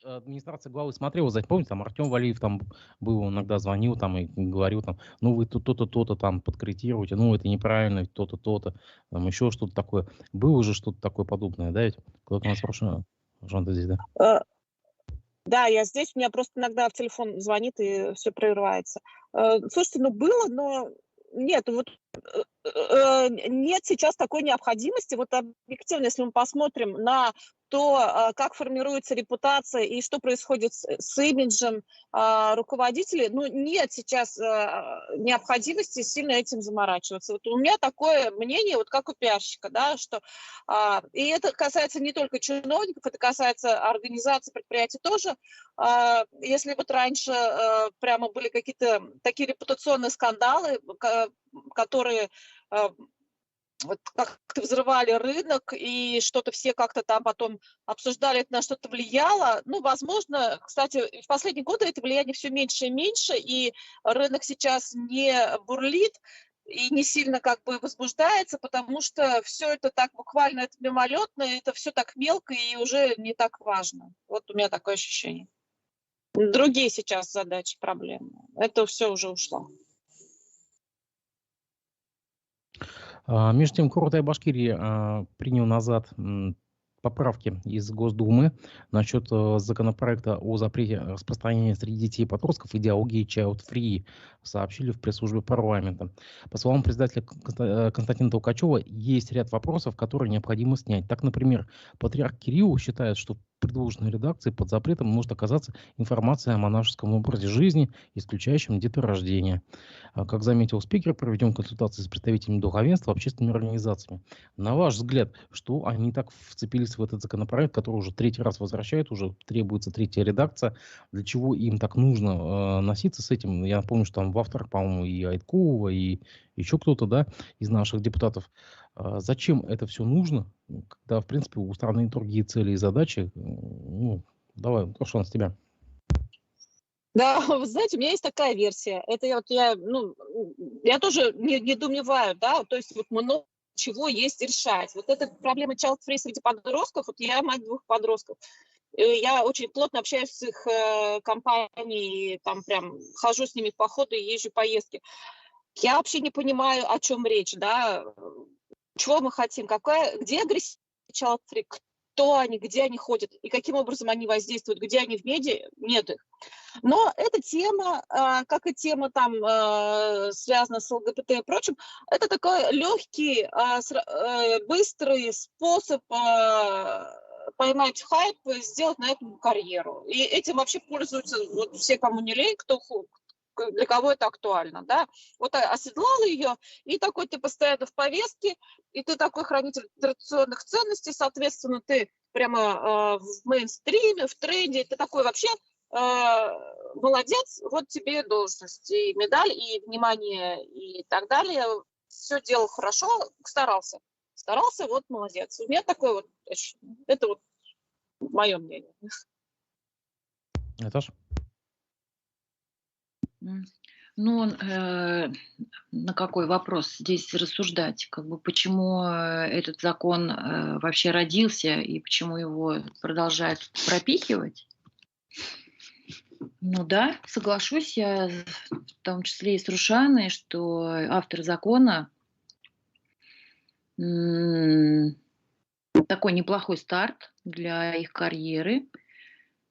администрация главы смотрела, помните, там Артем Валиев там был, иногда звонил там и говорил там, вы то-то, то-то там подкорректируете, это неправильно, то-то, то-то, там еще что-то такое. Было же что-то такое подобное, да, ведь? Кто-то у нас спрашивает, Жанна, здесь, да? Да, я здесь, у меня просто иногда в телефон звонит и все прерывается. Слушайте, было, но нет, нет сейчас такой необходимости. Вот объективно, если мы посмотрим на то, как формируется репутация и что происходит с имиджем руководителей, нет сейчас необходимости сильно этим заморачиваться. Вот у меня такое мнение, вот как у пиарщика, да, что и это касается не только чиновников, это касается организаций, предприятий тоже. Если вот раньше прямо были какие-то такие репутационные скандалы, которые вот как-то взрывали рынок, и что-то все как-то там потом обсуждали, это на что-то влияло. Возможно, кстати, в последние годы это влияние все меньше и меньше, и рынок сейчас не бурлит и не сильно как бы возбуждается, потому что все это так буквально, это мимолетно, это все так мелко и уже не так важно. Вот у меня такое ощущение. Другие сейчас задачи, проблемы. Это все уже ушло. Между тем, Курултай-Башкирии принял назад поправки из Госдумы насчет законопроекта о запрете распространения среди детей и подростков идеологии child-free. сообщили в пресс-службе парламента. По словам председателя Константина Толкачева, есть ряд вопросов, которые необходимо снять. Так, например, патриарх Кирилл считает, что в предложенной редакции под запретом может оказаться информация о монашеском образе жизни, исключающем деторождение. Как заметил спикер, проведем консультации с представителями духовенства, общественными организациями. На ваш взгляд, что они так вцепились в этот законопроект, который уже третий раз возвращают, уже требуется третья редакция? Для чего им так нужно носиться с этим? Я напомню, что там в авторах, по-моему, и Айткова, и еще кто-то, да, из наших депутатов. Зачем это все нужно, когда, в принципе, у страны другие цели и задачи? Ну, давай, Руслан, с тебя. Да, вы знаете, у меня есть такая версия. Это я тоже недоумеваю, да, то есть вот много чего есть решать. Вот эта проблема child-free среди подростков, вот я мать 2 подростков, я очень плотно общаюсь с их компанией, там прям хожу с ними в походы, езжу в поездки. Я вообще не понимаю, о чем речь, да, чего мы хотим, где агрессия child-free, кто они, где они ходят и каким образом они воздействуют, где они в медиа, нет их. Но эта тема, как и тема там связана с ЛГБТ и прочим, это такой легкий, быстрый способ поймать хайп, сделать на этом карьеру. И этим вообще пользуются вот все, кому не лень, для кого это актуально, да. Вот оседлал ее, и такой ты постоянно в повестке, и ты такой хранитель традиционных ценностей, соответственно, ты прямо в мейнстриме, в тренде, ты такой вообще молодец, вот тебе должность, и медаль, и внимание, и так далее. Все делал хорошо, старался. Старался, вот молодец. У меня такое вот, это вот мое мнение. Наташа? Ну, на какой вопрос здесь рассуждать? Как бы почему этот закон вообще родился и почему его продолжают пропихивать? Ну да, соглашусь я, в том числе и с Рушаной, что автор закона такой неплохой старт для их карьеры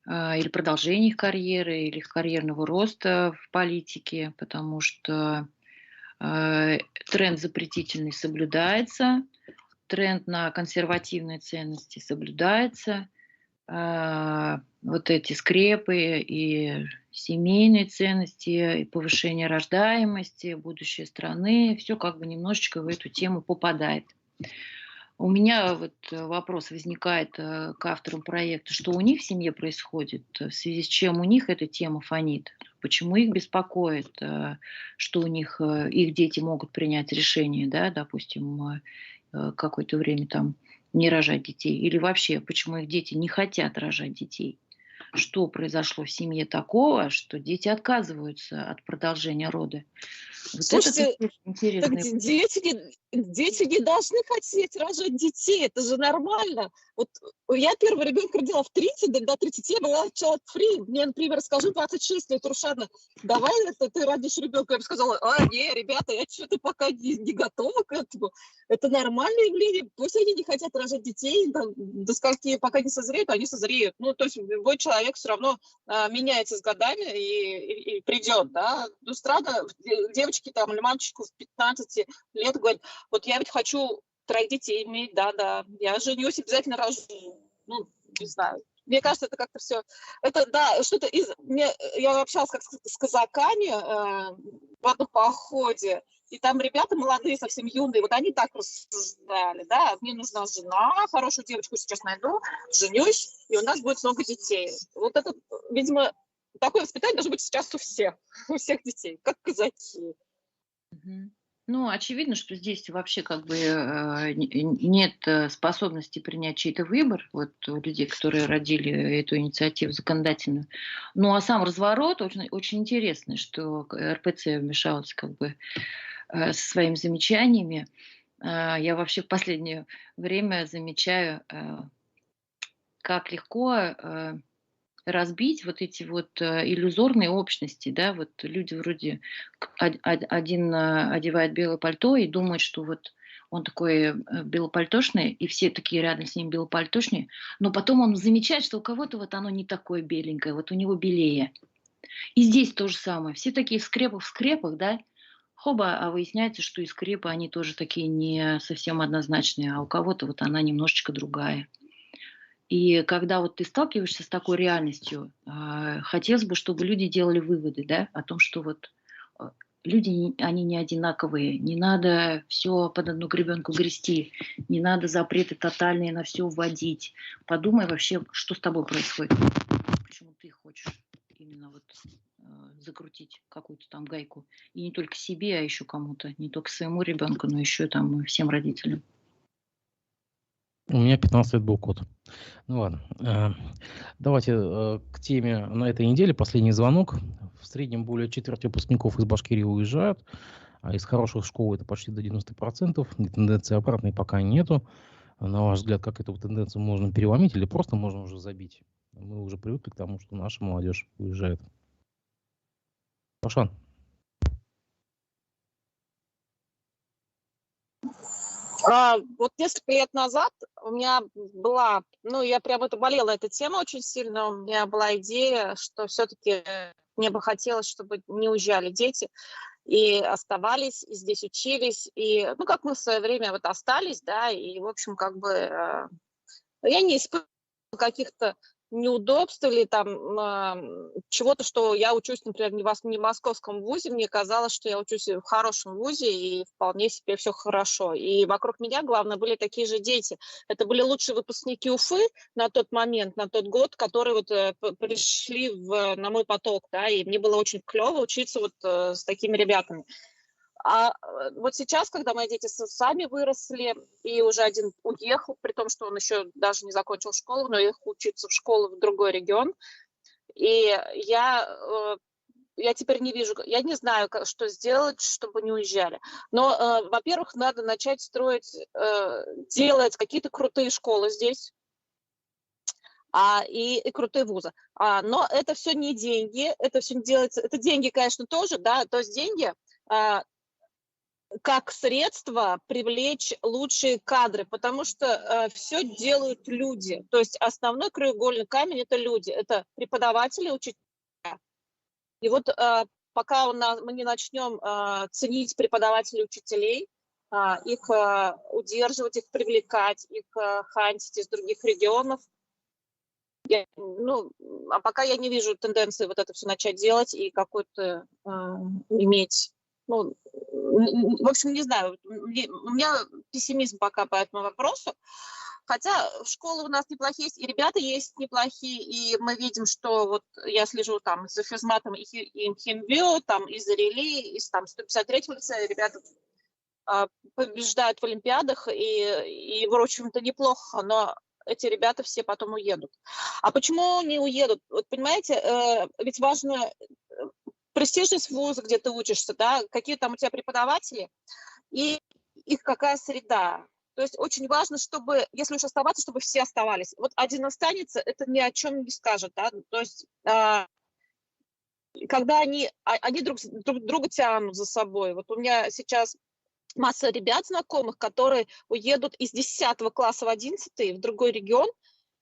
или продолжения их карьеры, или их карьерного роста в политике, потому что тренд запретительный соблюдается, тренд на консервативные ценности соблюдается, вот эти скрепы и семейные ценности, и повышение рождаемости, будущее страны, все как бы немножечко в эту тему попадает. У меня вот вопрос возникает к авторам проекта, что у них в семье происходит, в связи с чем у них эта тема фонит, почему их беспокоит, что у них их дети могут принять решение, да, допустим, какое-то время там не рожать детей, или вообще, почему их дети не хотят рожать детей. Что произошло в семье такого, что дети отказываются от продолжения рода. Вот Слушайте, это интересный. так дети не должны хотеть рожать детей, это же нормально. Вот я первый ребенка родила в 30, до 30 я была child-free. Мне, например, скажу 26 лет, Рушана, давай ты родишь ребенка. Я бы сказала, не, ребята, я что-то пока не готова к этому. Это нормальное явление. Пусть они не хотят рожать детей, там, до скольки, пока не созреют, они созреют. Ну, то есть любой человек все равно меняется с годами и придет, да. Ну, странно, девочки там или мальчику в 15 лет говорят, вот я ведь хочу 3 детей иметь, да, я женюсь, обязательно рожу. Ну, не знаю. Мне кажется, это как-то все... Это, да, что-то из... Я общалась как с казаками в одном походе, и там ребята молодые, совсем юные, вот они так рассуждали, да, мне нужна жена, хорошую девочку сейчас найду, женюсь, и у нас будет много детей. Вот это, видимо, такое воспитание должно быть сейчас у всех детей, как казаки. Ну, очевидно, что здесь вообще как бы нет способности принять чей-то выбор, вот у людей, которые родили эту инициативу законодательную. Ну, а сам разворот очень, очень интересный, что РПЦ вмешалась как бы со своими замечаниями. Я вообще в последнее время замечаю, как легко разбить вот эти вот иллюзорные общности, да, вот люди вроде один одевает белое пальто и думает, что вот он такой белопальтошный, и все такие рядом с ним белопальтошные, но потом он замечает, что у кого-то вот оно не такое беленькое, вот у него белее. И здесь то же самое. Все такие в скрепах, да, хоба, а выясняется, что и скрепы, они тоже такие не совсем однозначные, а у кого-то вот она немножечко другая. И когда вот ты сталкиваешься с такой реальностью, хотелось бы, чтобы люди делали выводы, да, о том, что вот люди, они не одинаковые, не надо все под одну гребенку грести, не надо запреты тотальные на все вводить. Подумай вообще, что с тобой происходит, почему ты хочешь именно вот закрутить какую-то там гайку. И не только себе, а еще кому-то, не только своему ребенку, но еще там всем родителям. У меня 15 лет был кот. Ну ладно. Давайте к теме на этой неделе. Последний звонок. В среднем более четверти выпускников из Башкирии уезжают. А из хороших школ это почти до 90%. Тенденции обратной пока нету. На ваш взгляд, как эту тенденцию можно переломить или просто можно уже забить? Мы уже привыкли к тому, что наша молодежь уезжает. Пашан. Вот несколько лет назад у меня была, я прям болела эта тема очень сильно, у меня была идея, что все-таки мне бы хотелось, чтобы не уезжали дети и оставались, и здесь учились, и, как мы в свое время вот остались, да, и, в общем, я не испытывала каких-то неудобств или там чего-то, что я учусь, например, не в московском вузе, мне казалось, что я учусь в хорошем вузе, и вполне себе все хорошо. И вокруг меня, главное, были такие же дети. Это были лучшие выпускники Уфы на тот момент, на тот год, которые вот пришли на мой поток, да, и мне было очень клево учиться вот с такими ребятами. А вот сейчас, когда мои дети сами выросли, и уже один уехал, при том, что он еще даже не закончил школу, но уехал учиться в школу в другой регион, и я теперь не вижу, я не знаю, что сделать, чтобы не уезжали. Но, во-первых, надо начать строить, делать какие-то крутые школы здесь, и крутые вузы. Но это все не деньги, это все не делается, это деньги, конечно, тоже, да, то есть деньги как средство привлечь лучшие кадры, потому что все делают люди. То есть основной краеугольный камень – это люди, это преподаватели, учителя. И вот пока мы не начнем ценить преподавателей, учителей, их удерживать, их привлекать, их хантить из других регионов, а пока я не вижу тенденции вот это все начать делать и какой-то иметь, в общем, не знаю, у меня пессимизм пока по этому вопросу, хотя школы у нас неплохие есть, и ребята есть неплохие, и мы видим, что вот я слежу там за физматом и МХМБИО, там из Зарели, из там 153-го лицея ребята побеждают в олимпиадах, и в общем-то неплохо, но эти ребята все потом уедут. А почему не уедут? Вот понимаете, ведь важно престижность вуза, где ты учишься, да, какие там у тебя преподаватели и их какая среда. То есть очень важно, чтобы, если уж оставаться, чтобы все оставались. Вот один останется, это ни о чем не скажет, да, то есть когда они друг друга тянут за собой. Вот у меня сейчас масса ребят знакомых, которые уедут из 10 класса в 11 в другой регион,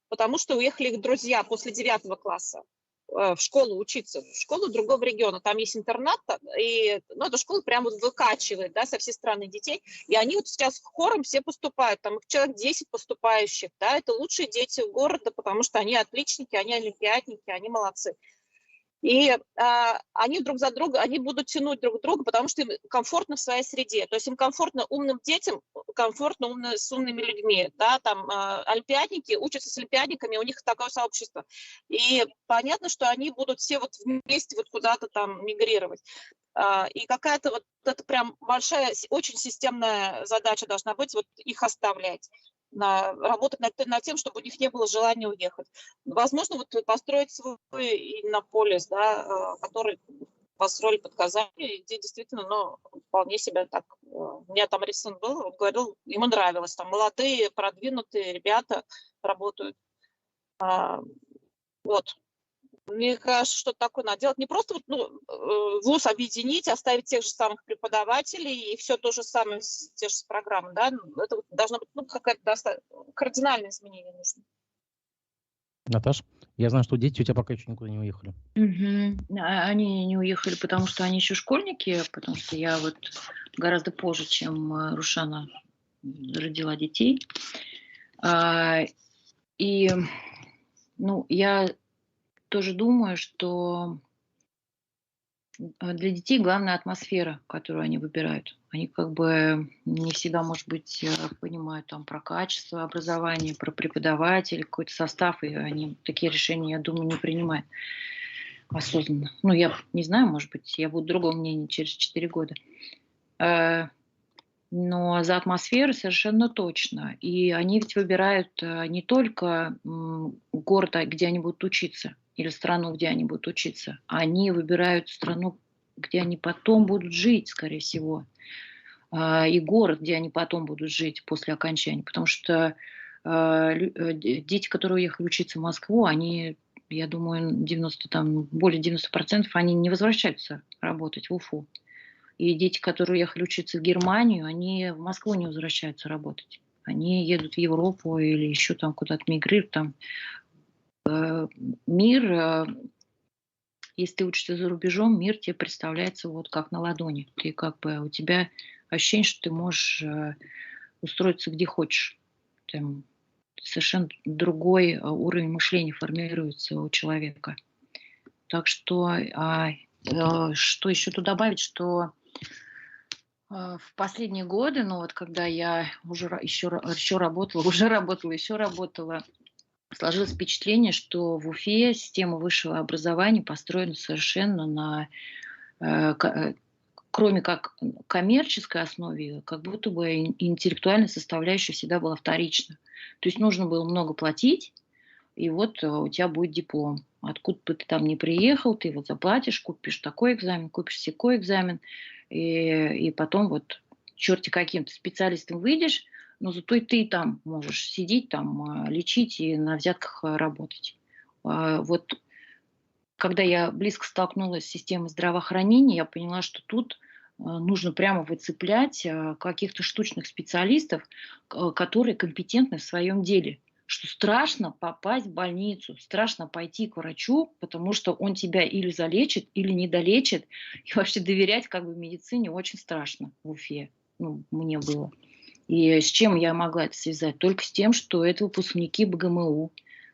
потому что уехали их друзья после 9 класса в школу учиться, в школу другого региона. Там есть интернат, и эта школа прямо выкачивает, да, со всей страны детей. И они вот сейчас хором все поступают, там их человек 10 поступающих, да, это лучшие дети города, потому что они отличники, они олимпиадники, они молодцы. И они друг за друга, они будут тянуть друг друга, потому что им комфортно в своей среде. То есть им комфортно умным детям, комфортно с умными людьми. Да? Там олимпиадники учатся с олимпиадниками, у них такое сообщество. И понятно, что они будут все вот вместе вот куда-то там мигрировать. И какая-то вот это прям большая, очень системная задача должна быть, вот их оставлять. Работать над тем, чтобы у них не было желания уехать. Возможно, вот построить свой иннополис, да, который построили под Казань, где действительно, вполне себя так. У меня там Рисон был, он говорил, ему нравилось, там молодые, продвинутые ребята работают. Вот. Мне кажется, что такое надо делать. Не просто вуз объединить, оставить тех же самых преподавателей и все то же самое, те же программы. Да? Это должно быть какое-то кардинальное изменение нужно. Наташ, Я знаю, что дети у тебя пока еще никуда не уехали. Они не уехали, потому что они еще школьники, потому что я вот гораздо позже, чем Рушана, родила детей. И, я тоже думаю, что для детей главная атмосфера, которую они выбирают. Они как бы не всегда, может быть, понимают там про качество образования, про преподавателей, какой-то состав, и они такие решения, я думаю, не принимают осознанно. Я не знаю, может быть, я буду другого мнения через 4 года. Но за атмосферу совершенно точно. И они ведь выбирают не только город, где они будут учиться, или страну, где они будут учиться. Они выбирают страну, где они потом будут жить, скорее всего. И город, где они потом будут жить после окончания. Потому что дети, которые уехали учиться в Москву, они, я думаю, более 90% они не возвращаются работать в Уфу. И дети, которые уехали учиться в Германию, они в Москву не возвращаются работать. Они едут в Европу или еще там куда-то мигрируют. Там мир, если ты учишься за рубежом, мир тебе представляется вот как на ладони. Ты как бы, у тебя ощущение, что ты можешь устроиться где хочешь. Там совершенно другой уровень мышления формируется у человека. Так что, что еще тут добавить, что в последние годы, когда я уже работала, сложилось впечатление, что в Уфе система высшего образования построена совершенно на, кроме как коммерческой основе, как будто бы интеллектуальная составляющая всегда была вторична. То есть нужно было много платить, и вот у тебя будет диплом. Откуда бы ты там ни приехал, ты вот заплатишь, купишь такой экзамен, купишь секой экзамен, и потом вот черти каким-то специалистом выйдешь, но зато и ты там можешь сидеть, там лечить и на взятках работать. Вот когда я близко столкнулась с системой здравоохранения, я поняла, что тут нужно прямо выцеплять каких-то штучных специалистов, которые компетентны в своем деле. Что страшно попасть в больницу, страшно пойти к врачу, потому что он тебя или залечит, или не долечит. И вообще доверять как бы медицине очень страшно в Уфе. Мне было. И с чем я могла это связать? Только с тем, что это выпускники БГМУ,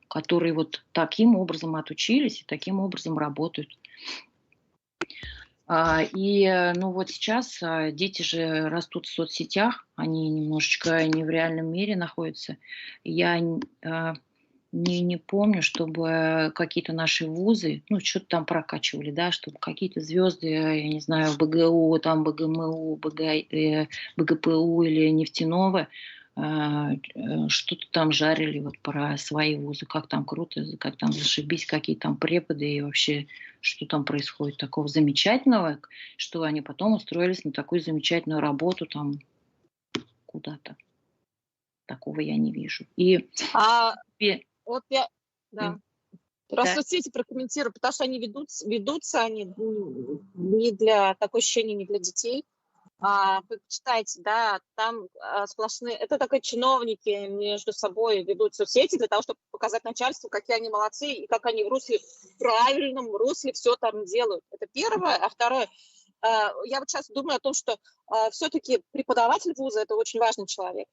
которые вот таким образом отучились и таким образом работают. Вот сейчас дети же растут в соцсетях, они немножечко не в реальном мире находятся. Я не помню, чтобы какие-то наши вузы, что-то там прокачивали, да, чтобы какие-то звезды, я не знаю, БГУ, там БГМУ, БГПУ или нефтяного, что-то там жарили вот про свои вузы, как там круто, как там зашибись, какие там преподы и вообще что там происходит такого замечательного, что они потом устроились на такую замечательную работу там куда-то. Такого я не вижу. Вот я, да. Про соцсети прокомментирую, потому что они ведутся они не для, такое ощущение, не для детей. Вы читаете, да, там сплошные, это такие чиновники между собой ведут соцсети для того, чтобы показать начальству, какие они молодцы и как они в правильном русле все там делают. Это первое. А второе, я вот сейчас думаю о том, что все-таки преподаватель вуза – это очень важный человек.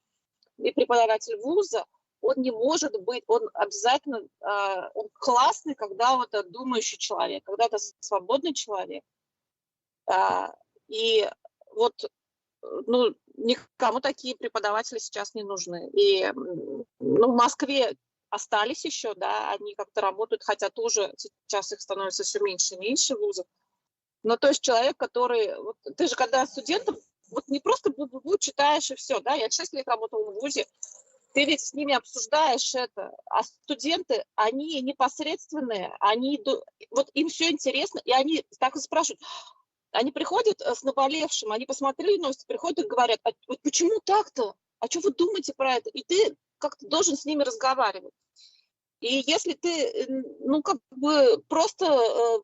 И преподаватель вуза, он не может быть, он обязательно, он классный, когда вот это думающий человек, когда это свободный человек. И вот, никому такие преподаватели сейчас не нужны. И, в Москве остались еще, да, они как-то работают, хотя тоже сейчас их становится все меньше и меньше вузов. Но то есть человек, который, вот, ты же когда студентам, вот не просто бу-бу-бу читаешь и все, да, я 6 лет работала в вузе, ты ведь с ними обсуждаешь это, а студенты, они непосредственные, вот им все интересно, и они так и спрашивают. Они приходят с наболевшим, они посмотрели новости, приходят и говорят, вот почему так-то? А что вы думаете про это? И ты как-то должен с ними разговаривать. И если ты, просто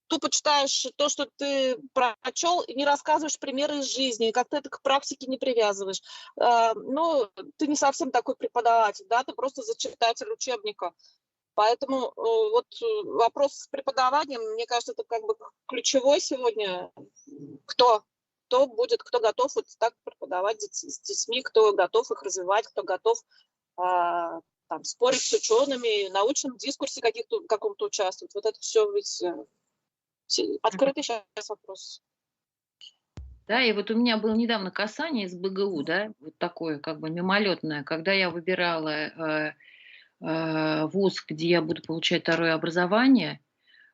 тупо читаешь то, что ты прочел, и не рассказываешь примеры из жизни, как-то это к практике не привязываешь, ты не совсем такой преподаватель, да, ты просто зачитатель учебника. Поэтому вопрос с преподаванием, мне кажется, это как бы ключевой сегодня. Кто готов вот так преподавать с детьми, кто готов их развивать, кто готов спорить с учеными, в научном дискурсе каком-то участвовать. Вот это все ведь открытый сейчас вопрос. Да, и вот у меня было недавно касание из БГУ, да, вот такое как бы мимолетное, когда я выбирала вуз, где я буду получать второе образование,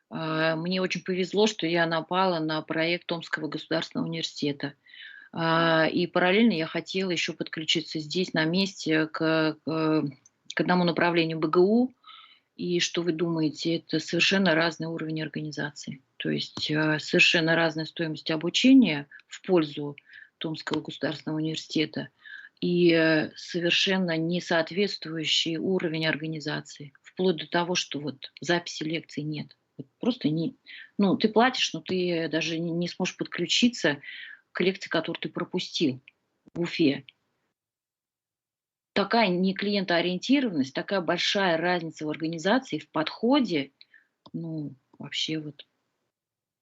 мне очень повезло, что я напала на проект Томского государственного университета. И параллельно я хотела еще подключиться здесь на месте к одному направлению БГУ. И что вы думаете, это совершенно разный уровень организации. То есть совершенно разная стоимость обучения в пользу Томского государственного университета и совершенно несоответствующий уровень организации. Вплоть до того, что вот записи лекций нет. Просто не... Ну, ты платишь, но ты даже не сможешь подключиться к лекции, которую ты пропустил в Уфе. Такая не клиентоориентированность, такая большая разница в организации, в подходе. Ну, вообще вот,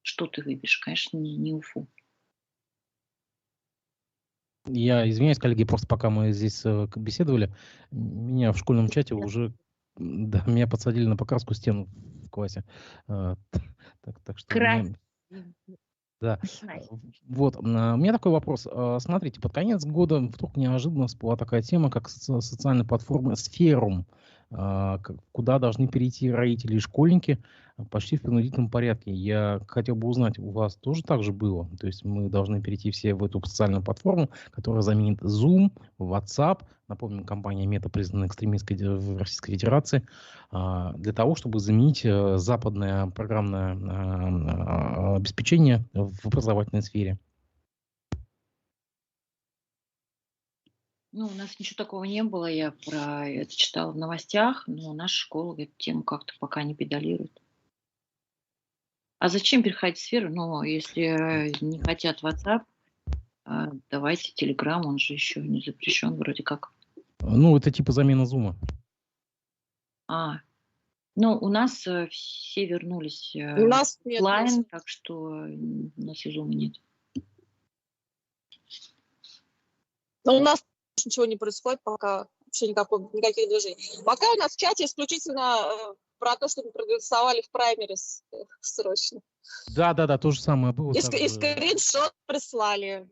что ты выберешь? Конечно, не Уфу. Я извиняюсь, коллеги, просто пока мы здесь беседовали, меня в школьном чате уже, да, меня подсадили на покраску стен в классе. Так что да. Вот, у меня такой вопрос. Смотрите, под конец года вдруг неожиданно всплыла такая тема, как социальная платформа Сферум, куда должны перейти родители и школьники почти в принудительном порядке. Я хотел бы узнать, у вас тоже так же было? То есть мы должны перейти все в эту социальную платформу, которая заменит Zoom, WhatsApp, напомню, компания Мета признана экстремистской в Российской Федерации, для того, чтобы заменить западное программное обеспечение в образовательной сфере. Ну, у нас ничего такого не было, я про это читала в новостях, но наша школа эту тему как-то пока не педалирует. А зачем переходить в сферу? Ну, если не хотят WhatsApp, давайте Telegram, он же еще не запрещен вроде как. Ну, это типа замена Zoom. Ну, у нас все вернулись в офлайн, так что у нас и Zoom нет. Но у нас ничего не происходит пока, вообще никаких движений. Пока у нас в чате исключительно про то, что мы проголосовали в праймерис срочно. Да, то же самое было. И скриншот прислали.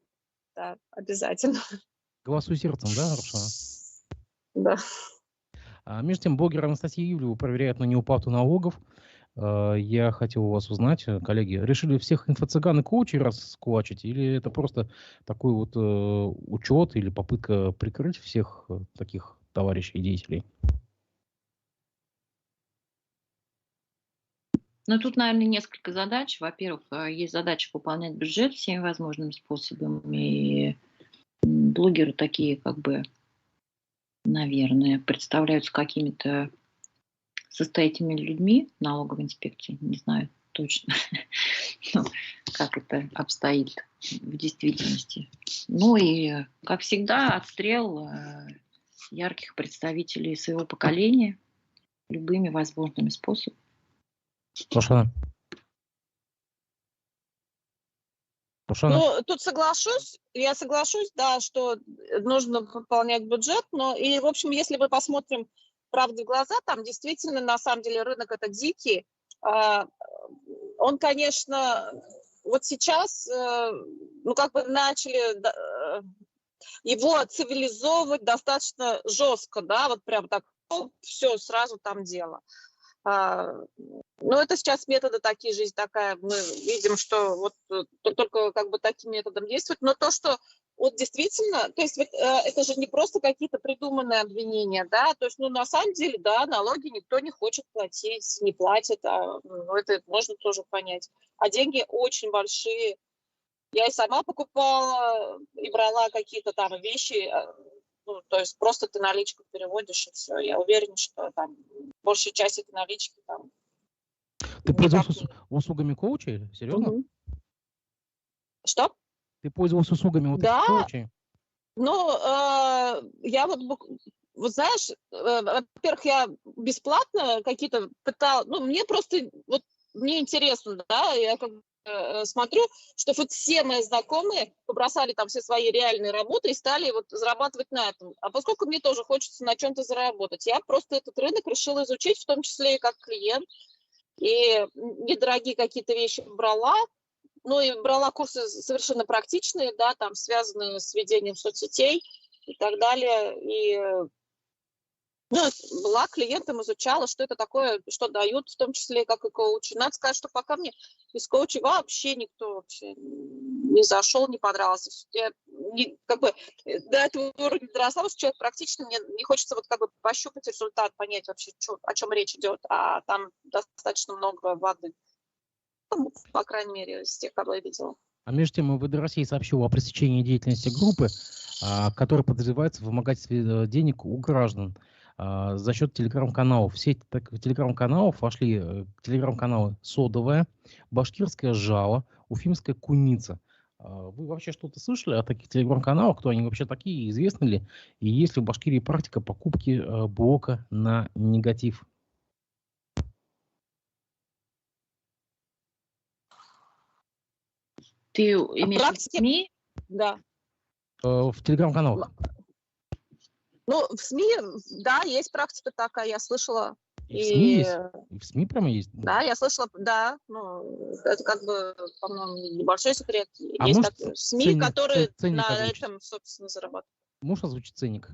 Да, обязательно. Голосуй сердцем, да, Рушана? Да. Между тем, блогер Анастасия Ивлева проверяет на неуплату налогов. Я хотел у вас узнать, коллеги, решили всех инфо-цыган и коучей раскулачить, или это просто такой вот учет или попытка прикрыть всех таких товарищей и деятелей? Ну, тут, наверное, несколько задач. Во-первых, есть задача пополнять бюджет всеми возможными способами. И блогеры такие, как бы, наверное, представляются какими-то состоятельными людьми налоговой инспекции. Не знаю точно, как это обстоит в действительности. Ну и, как всегда, отстрел ярких представителей своего поколения любыми возможными способами. Рушана? Ну, тут я соглашусь, да, что нужно пополнять бюджет, но и, в общем, если мы посмотрим правде в глаза, там действительно, на самом деле, рынок это дикий. Он, конечно, вот сейчас, ну, как бы начали его цивилизовывать достаточно жестко, да, вот прям так, все, сразу там дело. Но это сейчас методы такие, жизнь такая, мы видим, что вот только как бы таким методом действует, но то, что вот действительно, то есть вот, это же не просто какие-то придуманные обвинения, да, то есть, ну, на самом деле, да, налоги никто не хочет платить, не платит, ну, это можно тоже понять, а деньги очень большие. Я и сама покупала и брала какие-то там вещи, ну, то есть просто ты наличку переводишь, и все. Я уверена, что там большая часть этой налички там... Ты пользовалась услугами коучей? Серьезно? Угу. Что? Ты пользовалась услугами вот этих коучей? Ну, я вот вот знаешь, во-первых, я бесплатно какие-то пыталась, ну, мне просто, вот, мне интересно, да, я как бы смотрю, что вот все мои знакомые побросали там все свои реальные работы и стали вот зарабатывать на этом. А поскольку мне тоже хочется на чем-то заработать, я просто этот рынок решила изучить, в том числе и как клиент, и недорогие какие-то вещи брала, ну и брала курсы совершенно практичные, да, там связанные с ведением соцсетей и так далее. И ну, была клиентом, изучала, что это такое, что дают, в том числе как и коучи. Надо сказать, что пока мне из коучей вообще никто вообще не зашел, не понравился. Я как бы до этого уровня доросла, что человек практично, мне не хочется вот как бы пощупать результат, понять вообще, о чем речь идет, а там достаточно много воды. Ну, по крайней мере, из тех, кого я видела. А между тем, МВД России сообщил о пресечении деятельности группы, которая подозревается в вымогательстве денег у граждан за счет телеграм-каналов. В сеть телеграм-каналов вошли телеграм-каналы «Содовая», «Башкирское жало», «Уфимская куница». Вы вообще что-то слышали о таких телеграм-каналах? Кто они вообще такие? Известны ли? И есть ли в Башкирии практика покупки блока на негатив? Ты имеешь в виду СМИ? Да. В телеграм-каналах. Ну, в СМИ, да, есть практика такая, я слышала. И в СМИ есть? И в СМИ прямо есть? Да, я слышала, да. Ну, это как бы, по-моему, небольшой секрет. А есть может, такие СМИ, которые ценник на озвучить? этом, собственно, зарабатывают. Можешь озвучить ценник?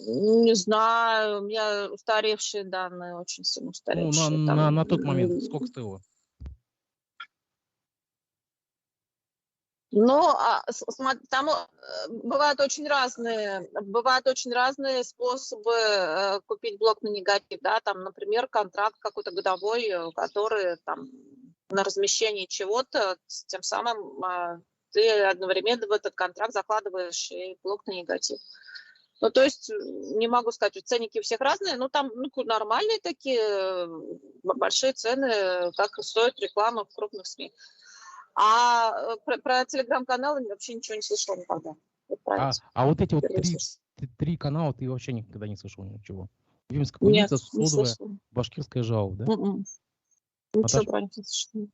Не знаю, у меня устаревшие данные, очень сильно Ну, устаревшие. на тот момент сколько стоило? Ну, там бывают очень разные способы купить блок на негатив, да, там, например, контракт какой-то годовой, который там на размещение чего-то, тем самым ты одновременно в этот контракт закладываешь и блок на негатив. Ну, то есть, не могу сказать, что ценники у всех разные, но там нормальные такие большие цены, как стоит реклама в крупных СМИ. А про телеграм-каналы вообще ничего не слышала никогда. А вот эти вот три канала ты вообще никогда не слышал ничего? Уфимская куница, Содовая, Башкирское жало, да? Ничего про них не слышала.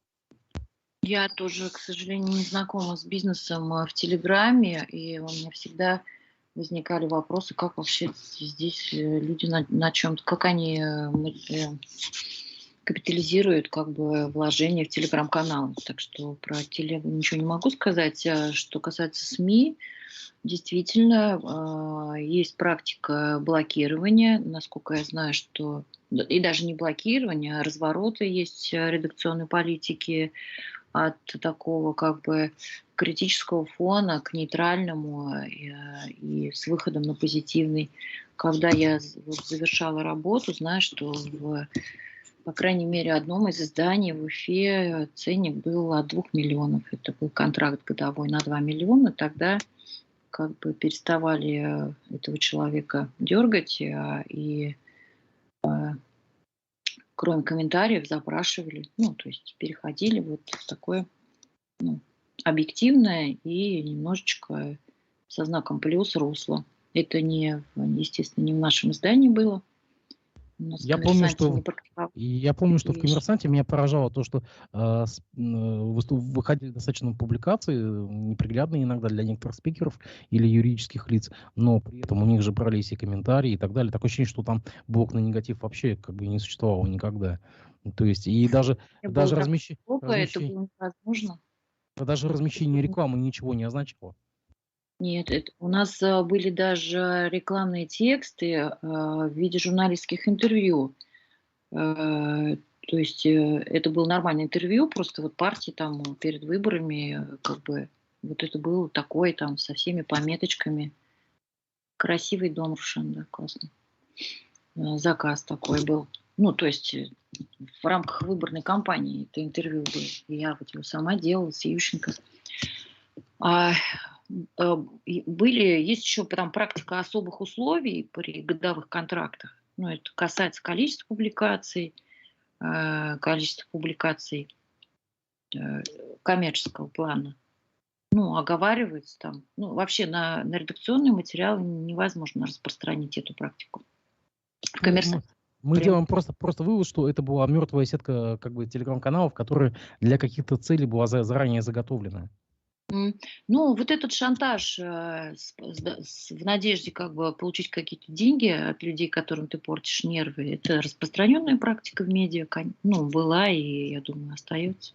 Я тоже, к сожалению, не знакома с бизнесом в Телеграме, и у меня всегда возникали вопросы, как вообще здесь люди на чем-то, как они капитализируют как бы вложения в телеграм-канал. Так что про телегу ничего не могу сказать. Что касается СМИ, действительно, есть практика блокирования, насколько я знаю, что и даже не блокирование, а развороты есть редакционной политики от такого как бы критического фона к нейтральному и с выходом на позитивный. Когда я завершала работу, знаю, что по крайней мере, одном из изданий в Уфе ценник был от 2 миллионов. Это был контракт годовой на 2 миллиона. Тогда как бы переставали этого человека дергать и кроме комментариев запрашивали, ну, то есть переходили вот в такое объективное и немножечко со знаком плюс русло. Это естественно, не в нашем издании было. Я помню, что в «Коммерсанте» меня поражало то, что выходили достаточно публикации, неприглядные иногда для некоторых спикеров или юридических лиц, но при этом у них же брались и комментарии и так далее. Такое ощущение, что там блок на негатив вообще как бы не существовало никогда. То есть и даже размещение рекламы ничего не означало. Нет, у нас были даже рекламные тексты в виде журналистских интервью. То есть это было нормальное интервью, просто вот партии там перед выборами, как бы, вот это было такое там со всеми пометочками. Красивый дом Рушен, да, классно. Заказ такой был. Ну, то есть в рамках выборной кампании это интервью было. Я вот его сама делала с Ющенко. Есть еще там практика особых условий при годовых контрактах. Ну, это касается количества публикаций коммерческого плана. оговаривается там. Ну, вообще на редакционные материалы невозможно распространить эту практику. В Ну, коммерсанте. мы Прям. делаем просто вывод, что это была мертвая сетка как бы телеграм-каналов, которая для каких-то целей была заранее заготовлена. Ну, вот этот шантаж в надежде как бы получить какие-то деньги от людей, которым ты портишь нервы, это распространенная практика в медиа, была и, я думаю, остается.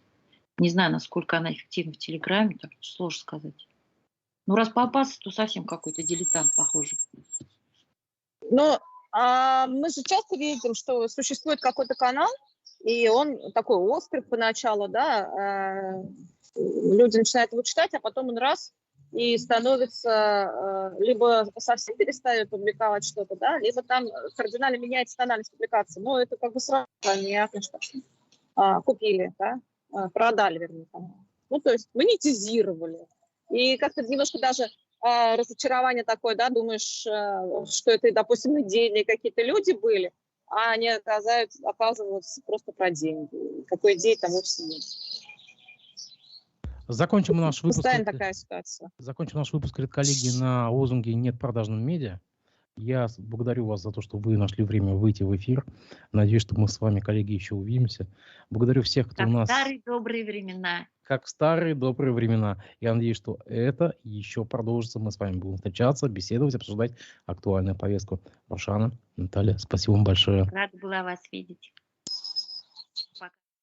Не знаю, насколько она эффективна в Телеграме, так что сложно сказать. Ну, раз попался, то совсем какой-то дилетант, похоже. Но мы же часто видим, что существует какой-то канал, и он такой острый поначалу, да, люди начинают его читать, а потом он раз и становится, либо совсем перестает публиковать что-то, да, либо там кардинально меняется тональность публикации. Но это как бы сразу понятно, что купили, да, продали, вернее, канал. Ну, то есть монетизировали. И как-то немножко даже разочарование такое, да, думаешь, что это, допустим, идейные какие-то люди были, а они оказываются просто про деньги. Какой идеи там вовсе нет. Закончим наш выпуск. Постоянно такая ситуация. Закончим наш выпуск, коллеги, на лозунге «Нет продажным медиа». Я благодарю вас за то, что вы нашли время выйти в эфир. Надеюсь, что мы с вами, коллеги, еще увидимся. Благодарю всех, кто Как у нас... в старые добрые времена. Как в старые добрые времена. Я надеюсь, что это еще продолжится. Мы с вами будем встречаться, беседовать, обсуждать актуальную повестку. Рошана, Наталья, спасибо вам большое. Рада была вас видеть.